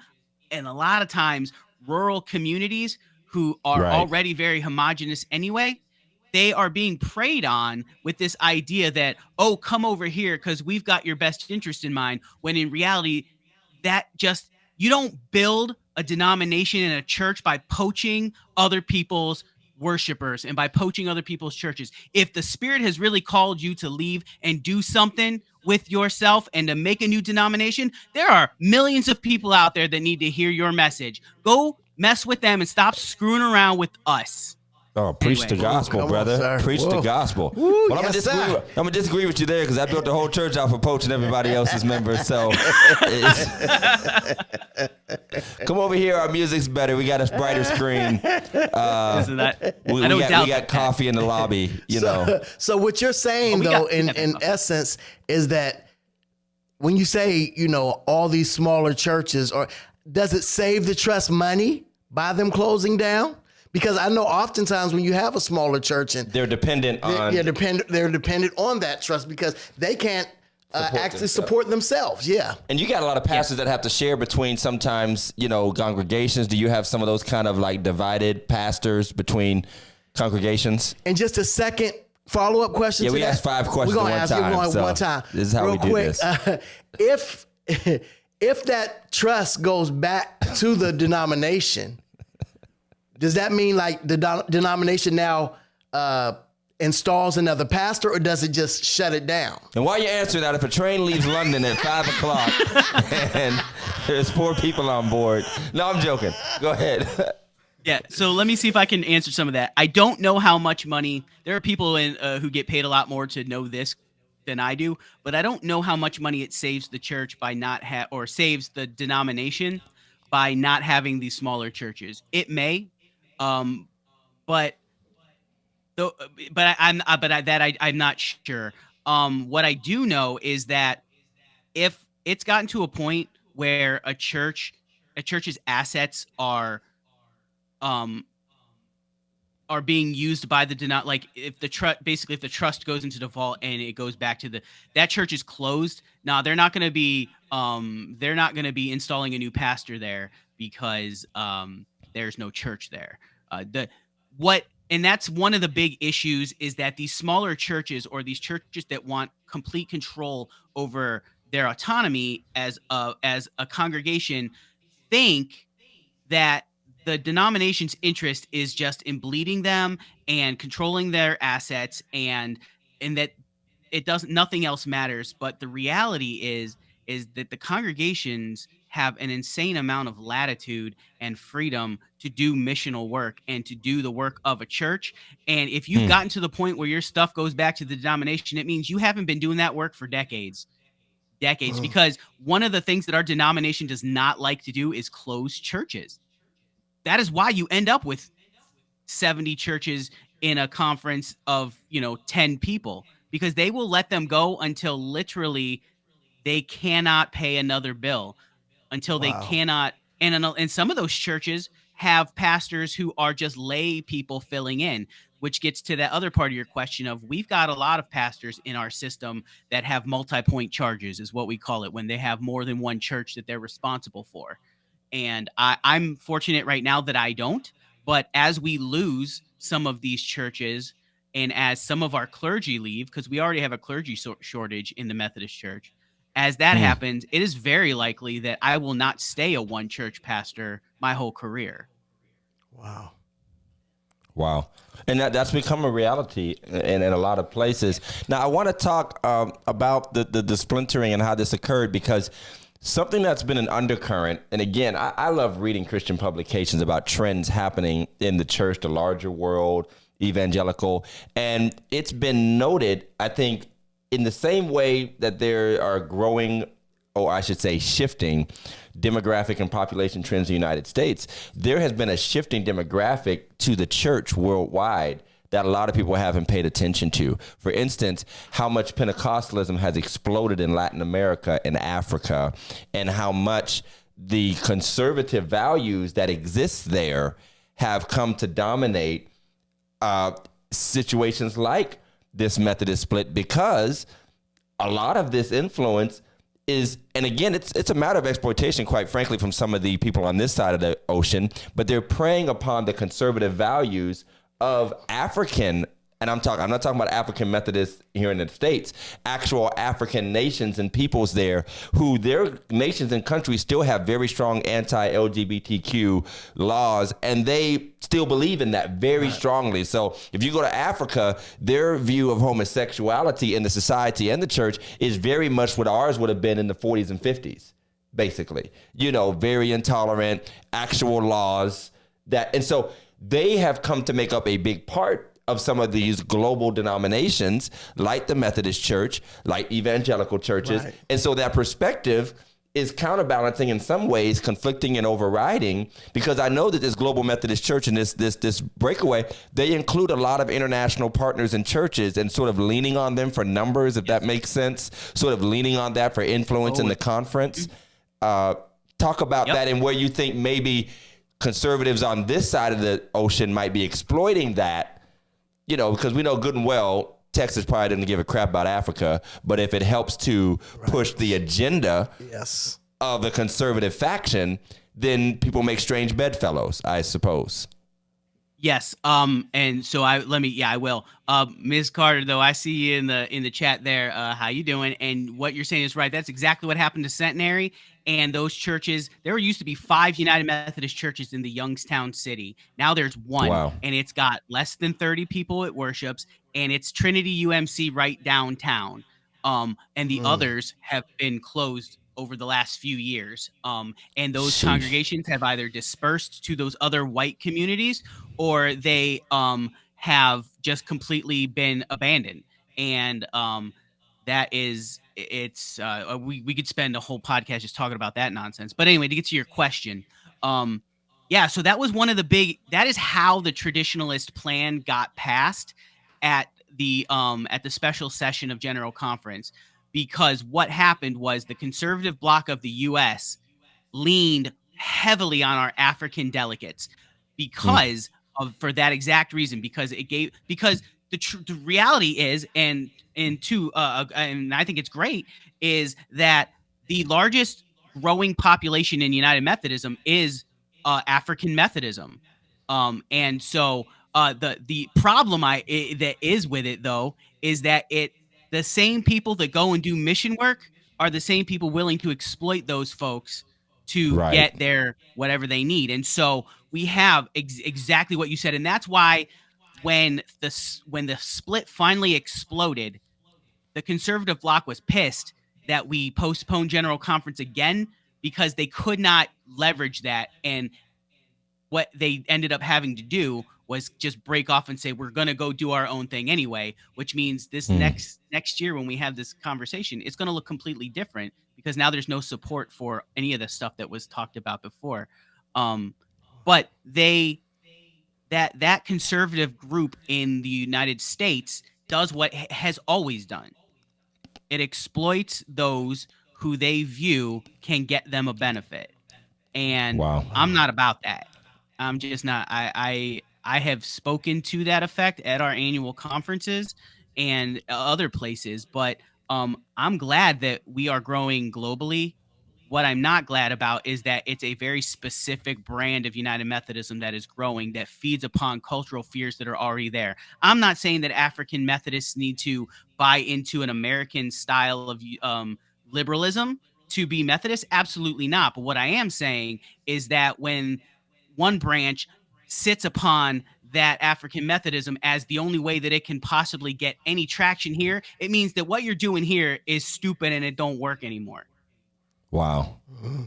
a lot of times rural communities who are already very homogenous anyway, they are being preyed on with this idea that, come over here because we've got your best interest in mind, when in reality, you don't build a denomination in a church by poaching other people's worshipers and by poaching other people's churches. If the Spirit has really called you to leave and do something with yourself and to make a new denomination, there are millions of people out there that need to hear your message. Go mess with them and stop screwing around with us. Oh, preach the gospel, brother. Preach the gospel. Ooh, well, I'm gonna disagree with you there, because I built the whole church out for poaching everybody else's members. So come over here. Our music's better. We got a brighter screen. We got coffee in the lobby. So what you're saying, in essence, is that when you say, all these smaller churches, or does it save the trust money by them closing down? Because I know oftentimes when you have a smaller church and they're dependent on that trust, because they can't actually support themselves. Yeah. And you got a lot of pastors that have to share between sometimes, congregations. Do you have some of those kind of like divided pastors between congregations? And just a second follow-up question. Yeah, we asked 5 questions at one time. One time. This is how Real we do quick, this. If that trust goes back to the denomination, does that mean like the denomination now installs another pastor, or does it just shut it down? And while you're answering that, if a train leaves London at 5 o'clock and there's 4 people on board. No, I'm joking. Go ahead. Yeah, so let me see if I can answer some of that. I don't know how much money. There are people who get paid a lot more to know this than I do, but I don't know how much money it saves the church by not or saves the denomination by not having these smaller churches. It may. But I'm not sure. What I do know is that if it's gotten to a point where a church's assets are being used by the like if the trust goes into default and it goes back to that church is closed. Now they're not going to be installing a new pastor there, because there's no church there. And that's one of the big issues, is that these smaller churches, or these churches that want complete control over their autonomy as a congregation, think that the denomination's interest is just in bleeding them and controlling their assets, and that nothing else matters. But the reality is that the congregations have an insane amount of latitude and freedom to do missional work and to do the work of a church. And if you've gotten to the point where your stuff goes back to the denomination, it means you haven't been doing that work for decades. Because one of the things that our denomination does not like to do is close churches. That is why you end up with 70 churches in a conference of, 10 people. because they will let them go until literally they cannot pay another bill, until they cannot. And some of those churches have pastors who are just lay people filling in, which gets to that other part of your question of, we've got a lot of pastors in our system that have multi-point charges, is what we call it, when they have more than one church that they're responsible for. And I'm fortunate right now that I don't. But as we lose some of these churches, and as some of our clergy leave, because we already have a clergy shortage in the Methodist Church, as that happens, it is very likely that I will not stay a one church pastor my whole career. Wow. And that's become a reality in a lot of places. Now, I want to talk about the splintering and how this occurred, because something that's been an undercurrent, and again, I love reading Christian publications about trends happening in the church, the larger world, evangelical, and it's been noted, I think, in the same way that there are growing, or I should say shifting, demographic and population trends in the United States, there has been a shifting demographic to the church worldwide that a lot of people haven't paid attention to. For instance, how much Pentecostalism has exploded in Latin America and Africa, and how much the conservative values that exist there have come to dominate situations like this Methodist split, because a lot of this influence is, and again, it's a matter of exploitation, quite frankly, from some of the people on this side of the ocean, but they're preying upon the conservative values of African, and I'm not talking about African Methodists here in the States, actual African nations and peoples there, who their nations and countries still have very strong anti-LGBTQ laws, and they still believe in that very strongly. So if you go to Africa, their view of homosexuality in the society and the church is very much what ours would have been in the 40s and 50s, basically. Very intolerant, actual laws and so they have come to make up a big part of some of these global denominations, like the Methodist Church, like evangelical churches. Right. And so that perspective is counterbalancing, in some ways, conflicting and overriding, because I know that this Global Methodist Church and this breakaway, they include a lot of international partners and churches, and sort of leaning on them for numbers, if that makes sense, sort of leaning on that for influence in the conference. Talk about that, and where you think maybe conservatives on this side of the ocean might be exploiting that, because we know good and well Texas probably doesn't give a crap about Africa, but if it helps to push the agenda of the conservative faction, then people make strange bedfellows, I suppose. Yes. And so I will. Ms. Carter, though, I see you in the chat there. How you doing? And what you're saying is right. That's exactly what happened to Centenary and those churches. There used to be 5 United Methodist churches in the Youngstown city. Now there's 1, and it's got less than 30 people it worships, and it's Trinity UMC right downtown. And the others have been closed over the last few years. And those congregations have either dispersed to those other white communities, or they have just completely been abandoned. And we could spend a whole podcast just talking about that nonsense. But anyway, to get to your question, so that was one of that is how the traditionalist plan got passed at the special session of General Conference. Because what happened was the conservative bloc of the U.S. leaned heavily on our African delegates for that exact reason. Because the reality is, and I think it's great, is that the largest growing population in United Methodism is African Methodism, and so the problem that is with it, though, is that the same people that go and do mission work are the same people willing to exploit those folks to get their whatever they need. And so we have exactly what you said. And that's why when the split finally exploded, the conservative bloc was pissed that we postponed General Conference again, because they could not leverage that. And what they ended up having to do was just break off and say, we're going to go do our own thing anyway, which means this next year when we have this conversation, it's going to look completely different, because now there's no support for any of the stuff that was talked about before. But that conservative group in the United States does what has always done. It exploits those who they view can get them a benefit. And I'm not about that. I'm just not. I have spoken to that effect at our annual conferences and other places, but I'm glad that we are growing globally. What I'm not glad about is that it's a very specific brand of United Methodism that is growing, that feeds upon cultural fears that are already there. I'm not saying that African Methodists need to buy into an American style of liberalism to be Methodist. Absolutely not. But what I am saying is that when one branch sits upon that African Methodism as the only way that it can possibly get any traction here, it means that what you're doing here is stupid and it don't work anymore. Wow.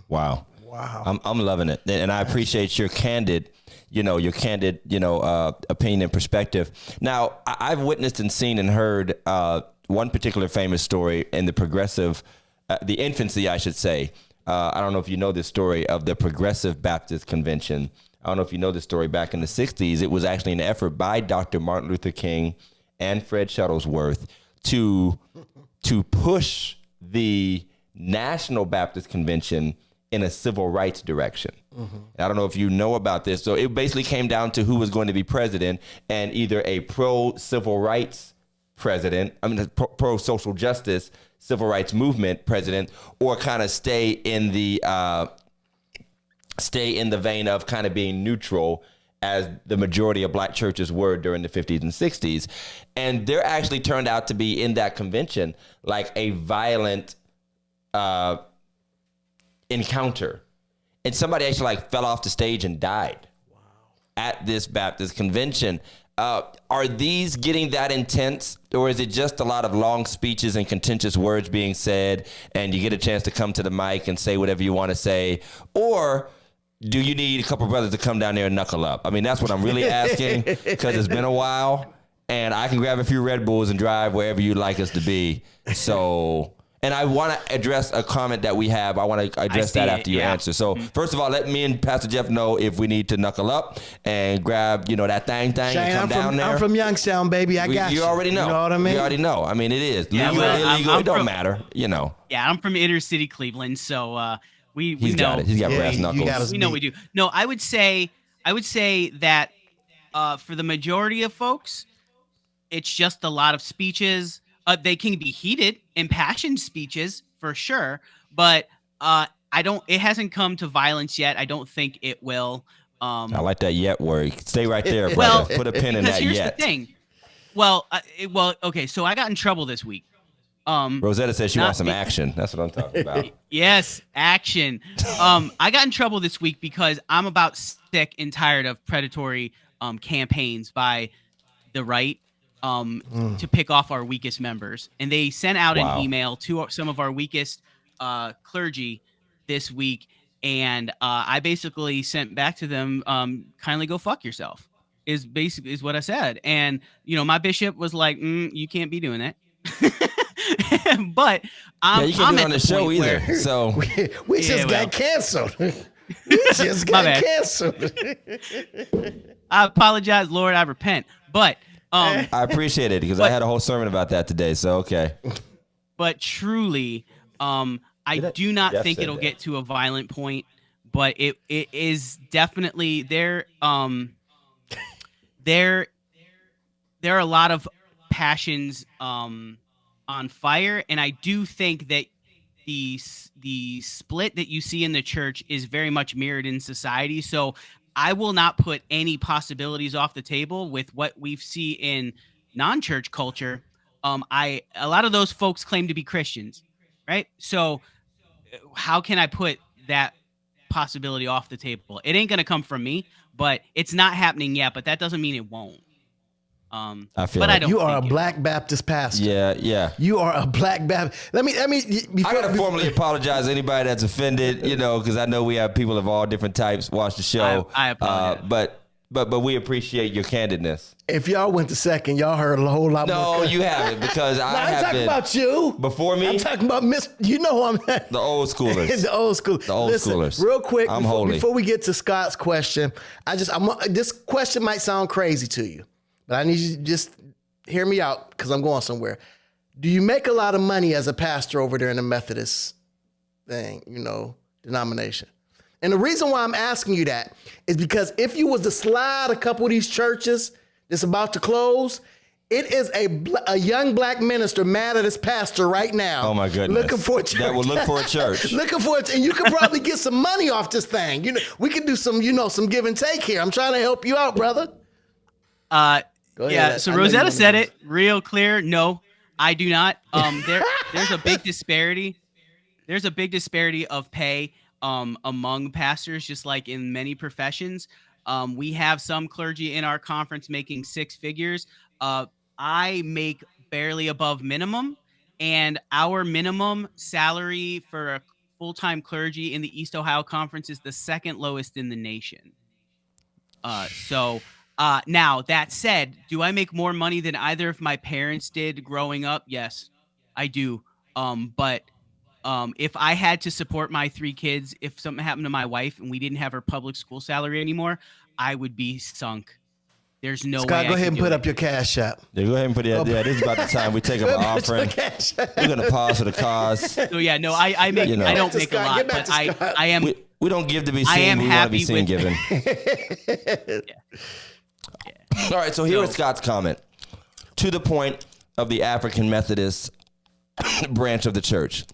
I'm loving it. And I appreciate your candid, opinion and perspective. Now, I've witnessed and seen and heard one particular famous story in the progressive, the infancy, I should say. I don't know if you know this story of the Progressive Baptist Convention. I don't know if you know this story. Back in the 60s, it was actually an effort by Dr. Martin Luther King and Fred Shuttlesworth to push the National Baptist Convention in a civil rights direction. I don't know if you know about this. So it basically came down to who was going to be president, and either a pro-civil rights president, pro-social justice civil rights movement president, or kind of stay in the vein of kind of being neutral, as the majority of black churches were during the 50s and 60s. And there actually turned out to be in that convention like a violent encounter, and somebody actually fell off the stage and died at this Baptist convention. Are these getting that intense, or is it just a lot of long speeches and contentious words being said, and you get a chance to come to the mic and say whatever you want to say? Or do you need a couple brothers to come down there and knuckle up? I mean, that's what I'm really asking, because it's been a while, and I can grab a few Red Bulls and drive wherever you'd like us to be. So... And I want to address a comment that we have. I want to address that after your answer. So first of all, let me and Pastor Jeff know if we need to knuckle up and grab, that thing Shane, and come down there. I'm from Youngstown, baby. I got you. You already know. You know what I mean? You already know. I mean, it is. Yeah, legal, illegal, it don't matter, Yeah, I'm from inner city Cleveland, so we He's know. got it. He's got brass knuckles. We know we do. No, I would say that for the majority of folks, it's just a lot of speeches. They can be heated, impassioned speeches for sure, but it hasn't come to violence yet. I don't think it will. I like that yet word. Stay right there, brother. Put a pin in that here's yet. The thing. Okay, so I got in trouble this week. Rosetta says she wants some action. That's what I'm talking about. Yes, action. I got in trouble this week because I'm about sick and tired of predatory campaigns by the right to pick off our weakest members. And they sent out an email to some of our weakest clergy this week. And I basically sent back to them, kindly go fuck yourself, is what I said. And, my bishop was like, you can't be doing that. But you can't do it on the show either. So we just got canceled. Canceled. I apologize, Lord. I repent. But I appreciate it, because I had a whole sermon about that today. So, okay. But truly, I do not think it'll get to a violent point, but it is definitely there. There are a lot of passions on fire, and I do think that the split that you see in the church is very much mirrored in society. So I will not put any possibilities off the table with what we see in non-church culture. A lot of those folks claim to be Christians, right? So how can I put that possibility off the table? It ain't going to come from me, but it's not happening yet, but that doesn't mean it won't. I feel you are a Black Baptist pastor. Yeah. You are a Black Baptist. Let me. I gotta formally apologize to anybody that's offended. Because I know we have people of all different types watch the show. I apologize. But we appreciate your candidness. If y'all went to second, y'all heard a whole lot more. No, you haven't, because I'm talking about you. Before me? I'm talking about you know who I'm at. The old schoolers. The old school. Listen, schoolers. Real quick, before we get to Scott's question, this question might sound crazy to you, but I need you to just hear me out because I'm going somewhere. Do you make a lot of money as a pastor over there in the Methodist thing, denomination? And the reason why I'm asking you that is because if you was to slide a couple of these churches that's about to close, it is a young black minister mad at his pastor right now. Oh my goodness! Looking for a church. That will look for a church. Looking for it, and you could probably get some money off this thing. We could do some give and take here. I'm trying to help you out, brother. Go ahead. Yeah. So Rosetta said it real clear. No, I do not. There's a big disparity. There's a big disparity of pay among pastors, just like in many professions. We have some clergy in our conference making six figures. I make barely above minimum, and our minimum salary for a full-time clergy in the East Ohio Conference is the second lowest in the nation. Now that said, do I make more money than either of my parents did growing up? Yes, I do. But if I had to support my three kids, if something happened to my wife and we didn't have her public school salary anymore, I would be sunk. There's no Scott, way. go ahead and put up your Cash App. Yeah, go ahead and put it. Yeah, this is about the time we take up an offering. We're gonna pause for the cause. So yeah, no, I make. I don't make a lot, but I am. We don't give to be seen. We want to be seen giving. All right, so here is Scott's comment. To the point of the African Methodist branch of the church.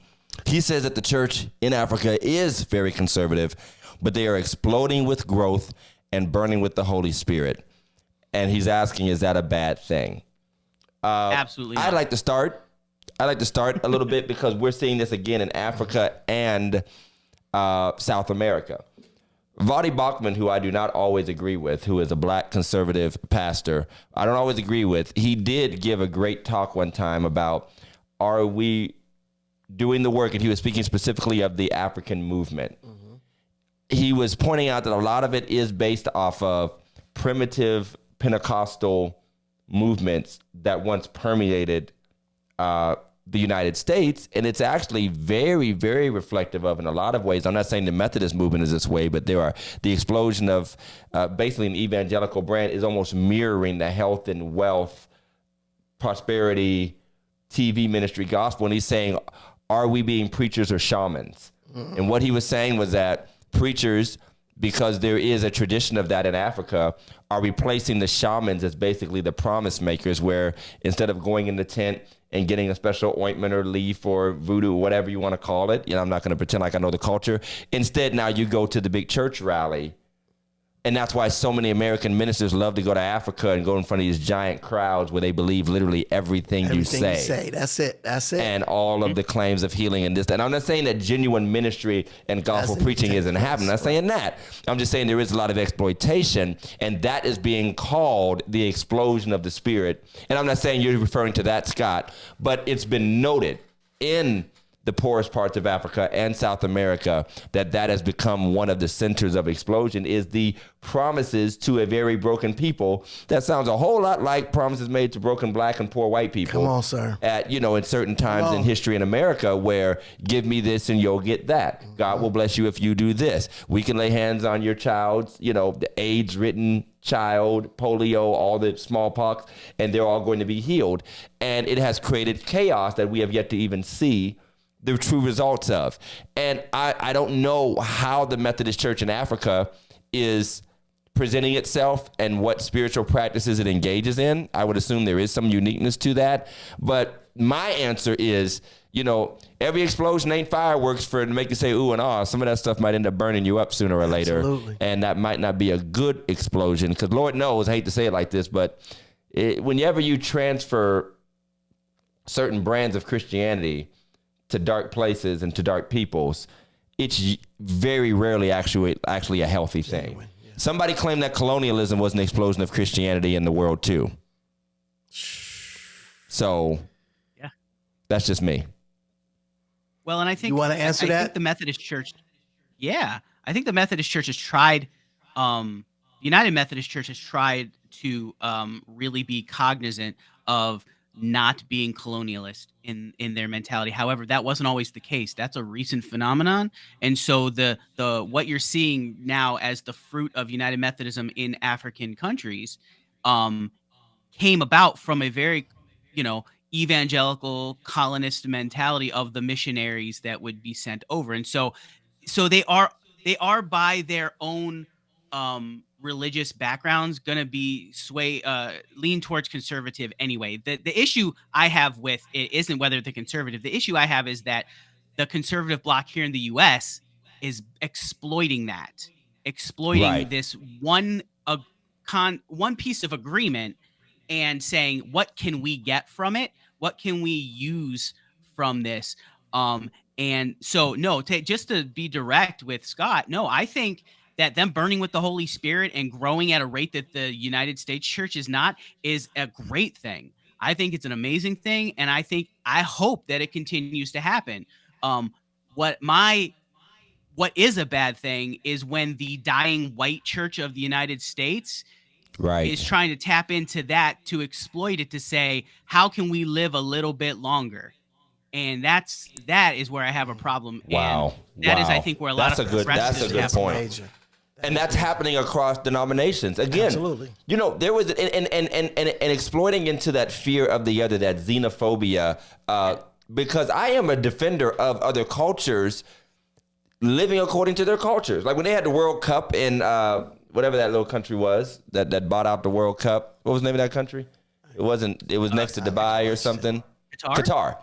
He says that the church in Africa is very conservative, but they are exploding with growth and burning with the Holy Spirit. And he's asking, is that a bad thing? Absolutely not. I'd like to start a little bit because we're seeing this again in Africa and South America. Voddie Baucham, who I do not always agree with, who is a black conservative pastor, I don't always agree with. He did give a great talk one time about, are we doing the work? And he was speaking specifically of the African movement. Mm-hmm. He was pointing out that a lot of it is based off of primitive Pentecostal movements that once permeated the United States, and it's actually very, very reflective of, in a lot of ways. I'm not saying the Methodist movement is this way, but the explosion of basically an evangelical brand is almost mirroring the health and wealth, prosperity, TV ministry gospel. And he's saying, are we being preachers or shamans? Mm-hmm. And what he was saying was that preachers, because there is a tradition of that in Africa, are replacing the shamans as basically the promise makers, where instead of going in the tent and getting a special ointment or leaf or voodoo, whatever you want to call it, I'm not going to pretend like I know the culture. Instead, now you go to the big church rally. And that's why so many American ministers love to go to Africa and go in front of these giant crowds where they believe literally everything you say. That's it. And all of the claims of healing and this. And I'm not saying that genuine ministry and gospel preaching isn't happening. I'm not saying that. I'm just saying there is a lot of exploitation, and that is being called the explosion of the Spirit. And I'm not saying you're referring to that, Scott, but it's been noted in the poorest parts of Africa and South America that has become one of the centers of explosion, is the promises to a very broken people. That sounds a whole lot like promises made to broken black and poor white people. Come on, sir. At, in certain times in history in America, where give me this and you'll get that. God will bless you if you do this. We can lay hands on your child's, the AIDS-ridden child, polio, all the smallpox, and they're all going to be healed. And it has created chaos that we have yet to even see the true results of. And I don't know how the Methodist Church in Africa is presenting itself and what spiritual practices it engages in. I would assume there is some uniqueness to that. But my answer is, every explosion ain't fireworks for to make you say ooh and ah. Some of that stuff might end up burning you up sooner or later. Absolutely. And that might not be a good explosion, because Lord knows, I hate to say it like this, but whenever you transfer certain brands of Christianity to dark places and to dark peoples, it's very rarely actually a healthy thing. Yeah. Somebody claimed that colonialism was an explosion of Christianity in the world too. So, yeah, that's just me. Well, and I think you want to answer that. I think the Methodist Church. Yeah, I think the Methodist Church has tried. United Methodist Church has tried to really be cognizant of not being colonialist in their mentality. However, that wasn't always the case. That's a recent phenomenon. And so the what you're seeing now as the fruit of United Methodism in African countries came about from a very, evangelical colonist mentality of the missionaries that would be sent over. And so they are by their own religious backgrounds going to be lean towards conservative anyway. The issue I have with it isn't whether they're conservative. The issue I have is that the conservative bloc here in the US is exploiting Right. this one piece of agreement and saying, what can we get from it? What can we use from this? And so, no, just to be direct with Scott, no, I think that them burning with the Holy Spirit and growing at a rate that the United States Church is not is a great thing. I think it's an amazing thing, and I hope that it continues to happen. What is a bad thing is when the dying white church of the United States is trying to tap into that to exploit it, to say, how can we live a little bit longer? And that is where I have a problem. Wow. And that is, I think, where that's a good point. And that's happening across denominations. Again, absolutely. There was and exploiting into that fear of the other, that xenophobia, because I am a defender of other cultures living according to their cultures. Like when they had the World Cup in whatever that little country was that bought out the World Cup. What was the name of that country? It was next to Dubai or something. Qatar.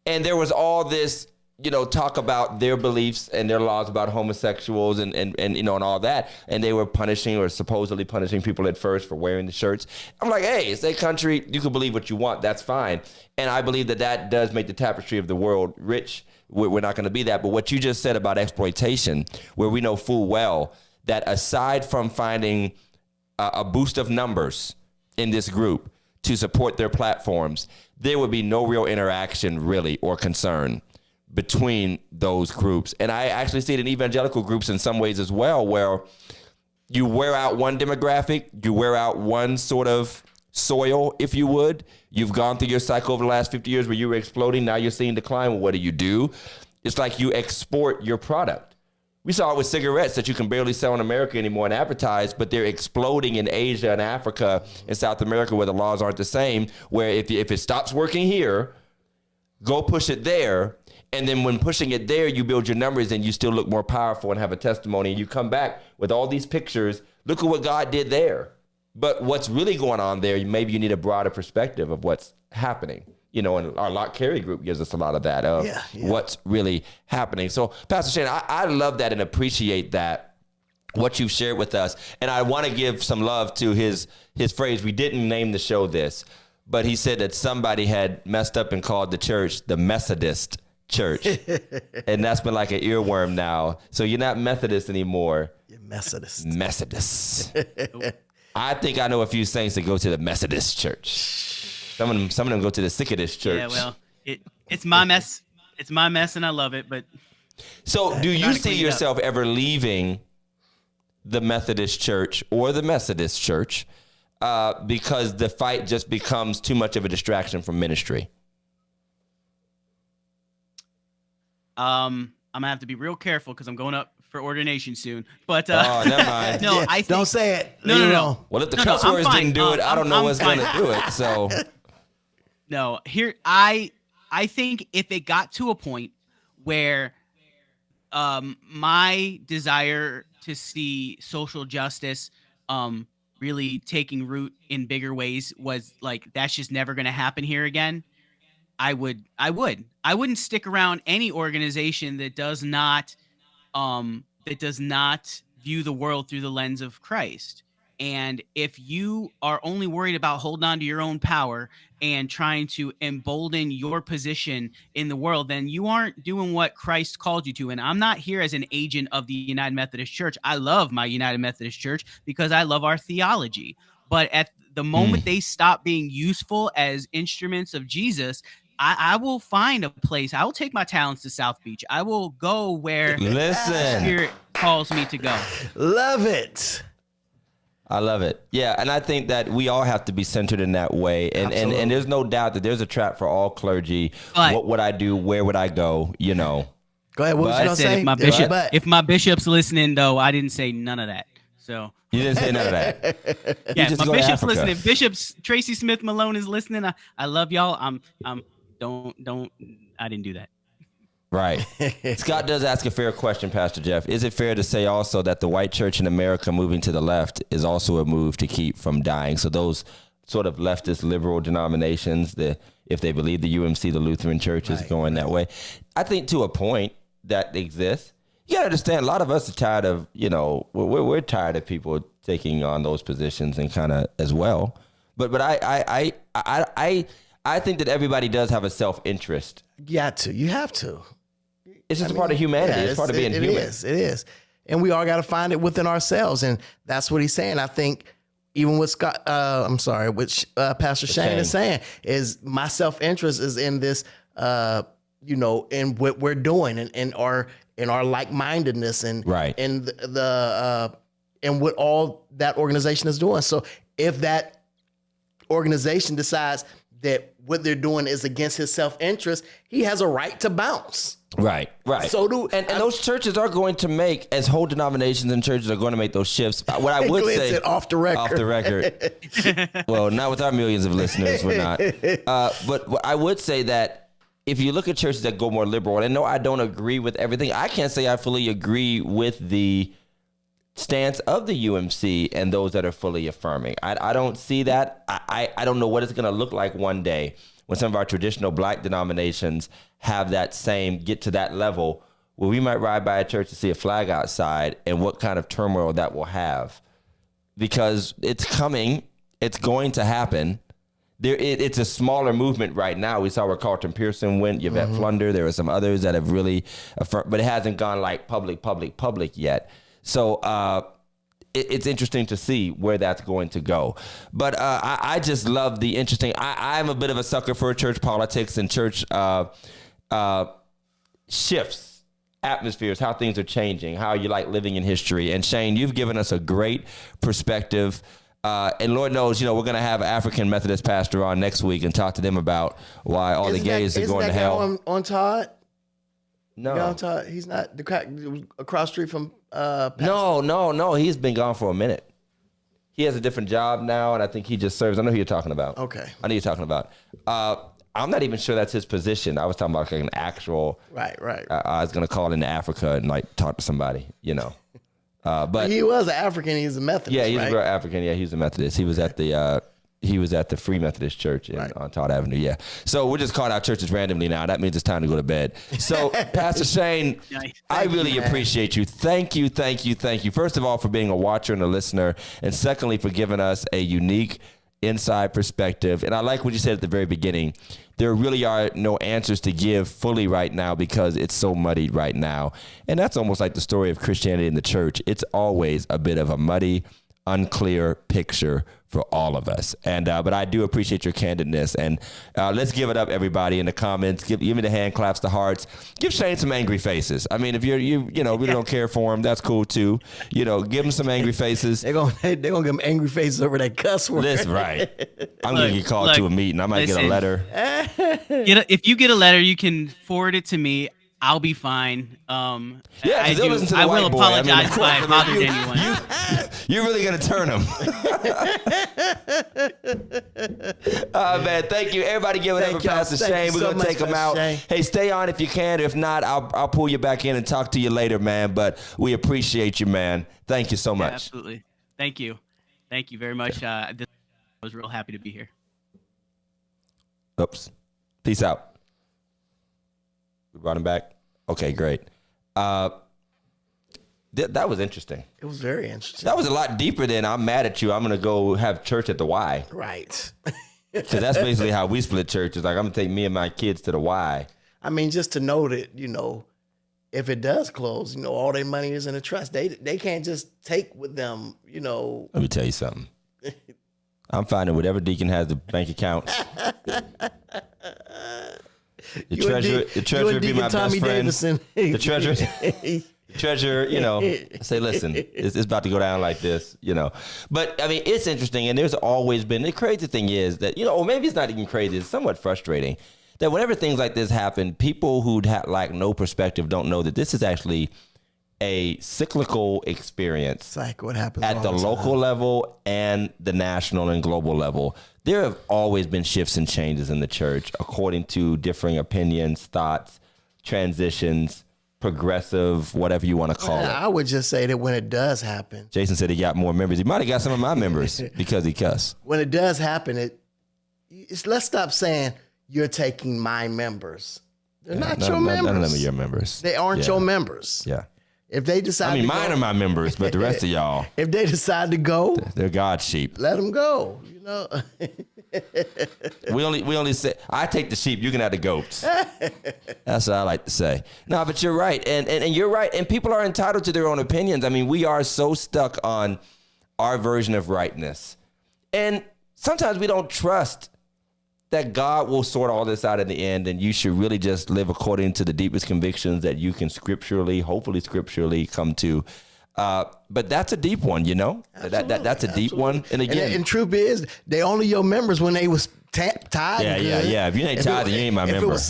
And there was all this, talk about their beliefs and their laws about homosexuals and all that. And they were punishing or supposedly punishing people at first for wearing the shirts. I'm like, hey, it's their country. You can believe what you want. That's fine. And I believe that does make the tapestry of the world rich. We're not going to be that. But what you just said about exploitation, where we know full well that aside from finding a boost of numbers in this group to support their platforms, there would be no real interaction really or concern between those groups. And I actually see it in evangelical groups in some ways as well, where you wear out one demographic, you wear out one sort of soil, if you would. You've gone through your cycle over the last 50 years where you were exploding. Now you're seeing decline. Well, what do? It's like you export your product. We saw it with cigarettes that you can barely sell in America anymore and advertise, but they're exploding in Asia and Africa and South America where the laws aren't the same, where if it stops working here, go push it there. And then when pushing it there, you build your numbers and you still look more powerful and have a testimony. And you come back with all these pictures. Look at what God did there. But what's really going on there, maybe you need a broader perspective of what's happening. And our Lock Carry group gives us a lot of that, of what's really happening. So, Pastor Shane, I love that and appreciate that, what you've shared with us. And I want to give some love to his phrase. We didn't name the show this, but he said that somebody had messed up and called the church the Methodist Church. And that's been like an earworm now. So you're not Methodist anymore. You're Methodist. Methodist. I think I know a few saints that go to the Methodist Church. Some of them go to the Syncretist Church. Yeah, well, it's my mess. It's my mess, and I love it. But so, do you see yourself ever leaving the Methodist Church or the Methodist Church because the fight just becomes too much of a distraction from ministry? I'm gonna have to be real careful because I'm going up for ordination soon. But oh, never mind. No, I think, don't say it. No. Well, if the cuss words didn't do it, I don't know what's going to do it. So, no, here I think if it got to a point where my desire to see social justice really taking root in bigger ways was like, that's just never going to happen here again, I wouldn't stick around any organization that does not view the world through the lens of Christ. And if you are only worried about holding on to your own power and trying to embolden your position in the world, then you aren't doing what Christ called you to. And I'm not here as an agent of the United Methodist Church. I love my United Methodist Church because I love our theology. But at the moment they stop being useful as instruments of Jesus, I will find a place. I will take my talents to South Beach. I will go where the Spirit calls me to go. Love it. I love it. Yeah, and I think that we all have to be centered in that way. And there's no doubt that there's a trap for all clergy. But what would I do? Where would I go? Go ahead. What was you going to say? If my bishop's listening, though, I didn't say none of that. So You didn't say none of that. Yeah, my bishop's listening. Bishop Tracy Smith Malone is listening. I love y'all. Don't. I didn't do that. Right. Scott does ask a fair question, Pastor Jeff. Is it fair to say also that the white church in America moving to the left is also a move to keep from dying? So those sort of leftist liberal denominations, if they believe the UMC, the Lutheran Church, is going that way, I think to a point that exists. You gotta understand, a lot of us are tired of, we're tired of people taking on those positions and kind of as well. But I think that everybody does have a self-interest. You have to. It's just a part of humanity. It's part of being human. It is. And we all got to find it within ourselves. And that's what he's saying. I think even with Pastor Shane is saying, is my self-interest is in this, in what we're doing and in our like-mindedness and in and what all that organization is doing. So if that organization decides that what they're doing is against his self-interest, he has a right to bounce. Right. So and those churches are going to make, as whole denominations and churches are going to make those shifts. What I would say off the record. Well, not with our millions of listeners, we're not. But I would say that if you look at churches that go more liberal, and no, I don't agree with everything. I can't say I fully agree with the stance of the UMC and those that are fully affirming. I don't see that. I don't know what it's going to look like one day when some of our traditional black denominations have that get to that level where we might ride by a church to see a flag outside, and what kind of turmoil that will have. Because it's coming, it's going to happen. It's a smaller movement right now. We saw where Carlton Pearson went, Yvette Flunder. There were some others that have really affirmed, but it hasn't gone like public yet. So it's interesting to see where that's going to go. But I just love the interesting. I'm a bit of a sucker for church politics and church shifts, atmospheres, how things are changing, how you like living in history. And Shane, you've given us a great perspective. And Lord knows, we're going to have an African Methodist pastor on next week and talk to them about why all the gays are going to hell. On Todd? No. Todd, he's not across the street from Pastor. No. He's been gone for a minute. He has a different job now, and I think he just serves. I know who you're talking about. Okay. I know you're talking about. I'm not even sure that's his position. I was talking about like an actual. Right. I was going to call into Africa and like talk to somebody, But he was an African. He's a Methodist. Yeah, he's a real African. Yeah, he's a Methodist. He was at the Free Methodist Church on Todd Avenue. Yeah. So we're just calling out churches randomly now. That means it's time to go to bed. So Pastor Shane, I really appreciate you. Thank you. First of all, for being a watcher and a listener, and secondly, for giving us a unique inside perspective. And I like what you said at the very beginning. There really are no answers to give fully right now because it's so muddied right now. And that's almost like the story of Christianity in the church. It's always a bit of a muddy, unclear picture for all of us. And but I do appreciate your candidness. And let's give it up, everybody, in the comments. Give me the hand claps, the hearts. Give Shane some angry faces. I mean, if you really don't care for him, that's cool too. Give him some angry faces. They're gonna give him angry faces over that cuss word. That's right. I'm gonna get called to a meeting. I might get a letter. If you get a letter, you can forward it to me. I'll be fine. I will apologize if I bothered anyone. You're really going to turn them. Man, thank you. Everybody give it up for Pastor Shane. We're going to take him out. Hey, stay on if you can. If not, I'll pull you back in and talk to you later, man. But we appreciate you, man. Thank you so much. Absolutely. Thank you. Thank you very much. I was real happy to be here. Oops. Peace out. We brought him back. Okay, great. That was interesting. It was very interesting. That was a lot deeper than I'm mad at you. I'm going to go have church at the Y. Right. Because that's basically how we split church. It's like, I'm going to take me and my kids to the Y. I mean, just to know that, if it does close, all their money is in a trust. They can't just take with them, Let me tell you something. I'm finding whatever deacon has the bank account. The treasurer be my best friend. The treasurer, say, listen, it's about to go down like this, But I mean, it's interesting, and there's always been. The crazy thing is that or maybe it's not even crazy. It's somewhat frustrating that whenever things like this happen, people who'd have like no perspective don't know that this is actually a cyclical experience. It's like what happens at the local level and the national and global level. There have always been shifts and changes in the church according to differing opinions, thoughts, transitions, progressive, whatever you want to call it. I would just say that when it does happen. Jason said he got more members. He might have got some of my members because he cussed. When it does happen, let's stop saying you're taking my members. They're not your members. None of them are your members. They aren't your members. Yeah. If they decide mine are my members, but the rest of y'all. If they decide to go, they're God's sheep. let them go. You know. we only say, I take the sheep, you can have the goats. That's what I like to say. No, but you're right. And you're right. And people are entitled to their own opinions. I mean, we are so stuck on our version of rightness. And sometimes we don't trust that God will sort all this out in the end, and you should really just live according to the deepest convictions that you can hopefully scripturally come to. But that's a deep one, you know? That's a deep one. And again, and truth is, they only your members when they was tied. Yeah. If you ain't tied, you ain't my member. If it was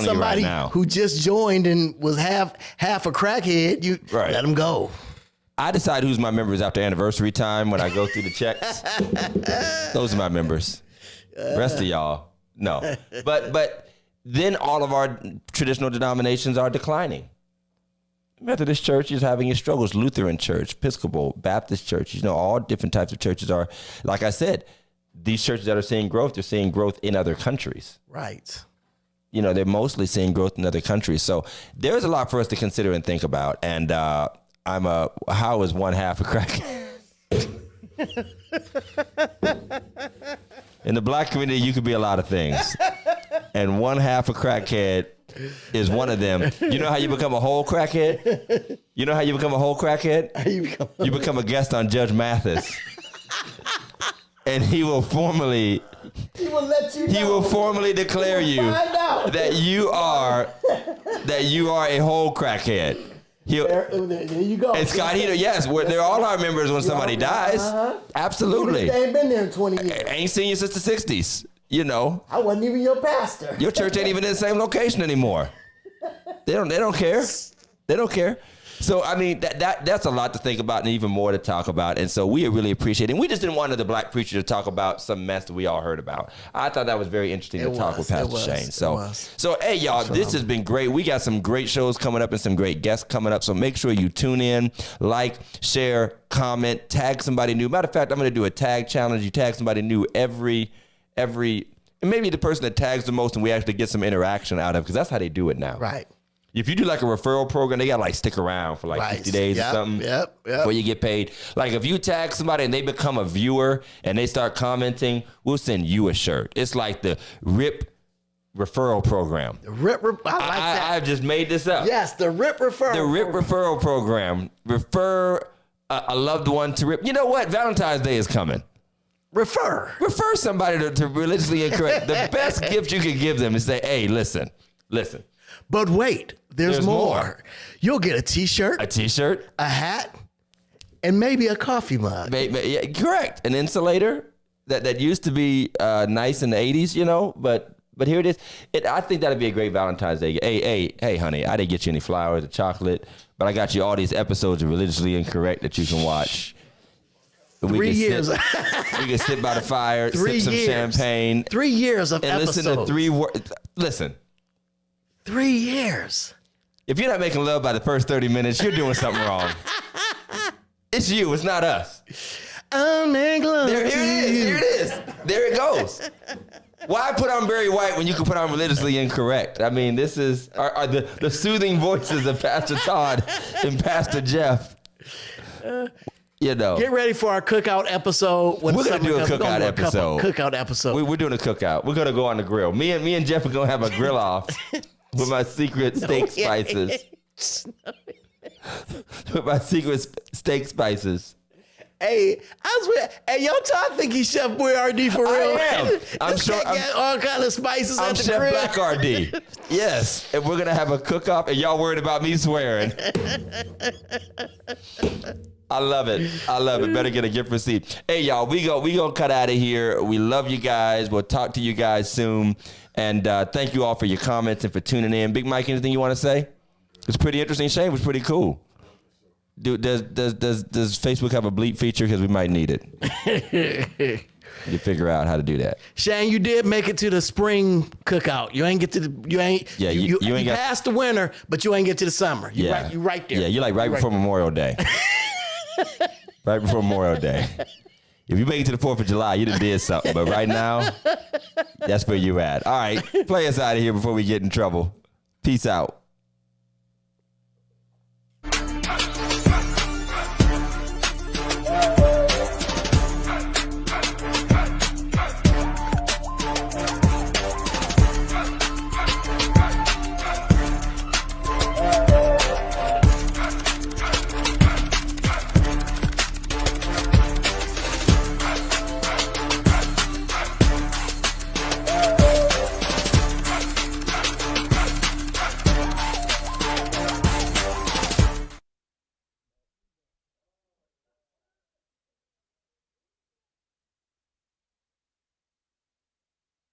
somebody who just joined and was half a crackhead, you let them go. I decide who's my members after anniversary time when I go through the checks. Those are my members. Rest of y'all, no. But then all of our traditional denominations are declining. Methodist Church is having its struggles. Lutheran Church, Episcopal, Baptist Church, all different types of churches are, like I said, these churches that are seeing growth, they're seeing growth in other countries. Right. They're mostly seeing growth in other countries. So there's a lot for us to consider and think about. And how is one half a crack? In the black community, you could be a lot of things. And one half a crackhead is one of them. You know how you become a whole crackhead? You become a guest on Judge Mathis. And he will formally declare you that you are a whole crackhead. There you go. And Scott Heater, yes, they're all our members when somebody dies. Absolutely. They ain't been there in 20 years. Ain't seen you since the 60s, I wasn't even your pastor. Your church ain't even in the same location anymore. They don't care. They don't care. So, I mean, that's a lot to think about and even more to talk about. And so we really appreciate it. And we just didn't want another black preacher to talk about some mess that we all heard about. I thought that was very interesting to talk with Pastor Shane. So, hey, y'all, this has been great. We got some great shows coming up and some great guests coming up. So make sure you tune in, like, share, comment, tag somebody new. Matter of fact, I'm going to do a tag challenge. You tag somebody new every, and maybe the person that tags the most and we actually get some interaction out of, because that's how they do it now. Right. If you do like a referral program, they got to stick around for 50 days or something before you get paid. Like if you tag somebody and they become a viewer and they start commenting, we'll send you a shirt. It's like the RIP referral program. I like that. I've just made this up. Yes, the RIP referral. The RIP referral program. Refer a loved one to RIP. You know what? Valentine's Day is coming. Refer somebody to religiously incorrect. The best gift you can give them is say, hey, listen. But wait, there's more. You'll get a T-shirt, a hat, and maybe a coffee mug. Yeah, correct. An insulator that used to be nice in the 80s, but here it is. I think that'd be a great Valentine's Day. Hey, honey, I didn't get you any flowers or chocolate, but I got you all these episodes of Religiously Incorrect that you can watch. 3 years. We can sit by the fire, sip some champagne. 3 years of and episodes. Listen to 3 words. Listen. 3 years. If you're not making love by the first 30 minutes, you're doing something wrong. It's you. It's not us. I'll make love. Here it is. There it goes. Why put on Barry White when you can put on Religiously Incorrect? I mean, this is are the soothing voices of Pastor Todd and Pastor Jeff. Get ready for our cookout episode. We're going to do a cookout episode. We're doing a cookout. We're going to go on the grill. Me and Jeff are going to have a grill off with my secret steak spices. With my secret steak spices. Hey, I swear. Hey, yo, Todd think he's Chef Boyardee for real. I am. I'm sure. Got all kind of spices I'm at the Chef grill. Black RD. Yes, and we're gonna have a cook-off, and y'all worried about me swearing. I love it. Better get a gift receipt. Hey, y'all, we gonna cut out of here. We love you guys. We'll talk to you guys soon. And thank you all for your comments and for tuning in. Big Mike, anything you want to say? It's pretty interesting. Shane was pretty cool. Does Facebook have a bleep feature? Because we might need it. You figure out how to do that. Shane, you did make it to the spring cookout. You ain't get to the. You ain't. Yeah, you ain't passed the winter, but you ain't get to the summer. You right there. Yeah, you're like right before Memorial Day. Right before Memorial Day. If you make it to the 4th of July, you done did something. But right now, that's where you at. All right, play us out of here before we get in trouble. Peace out.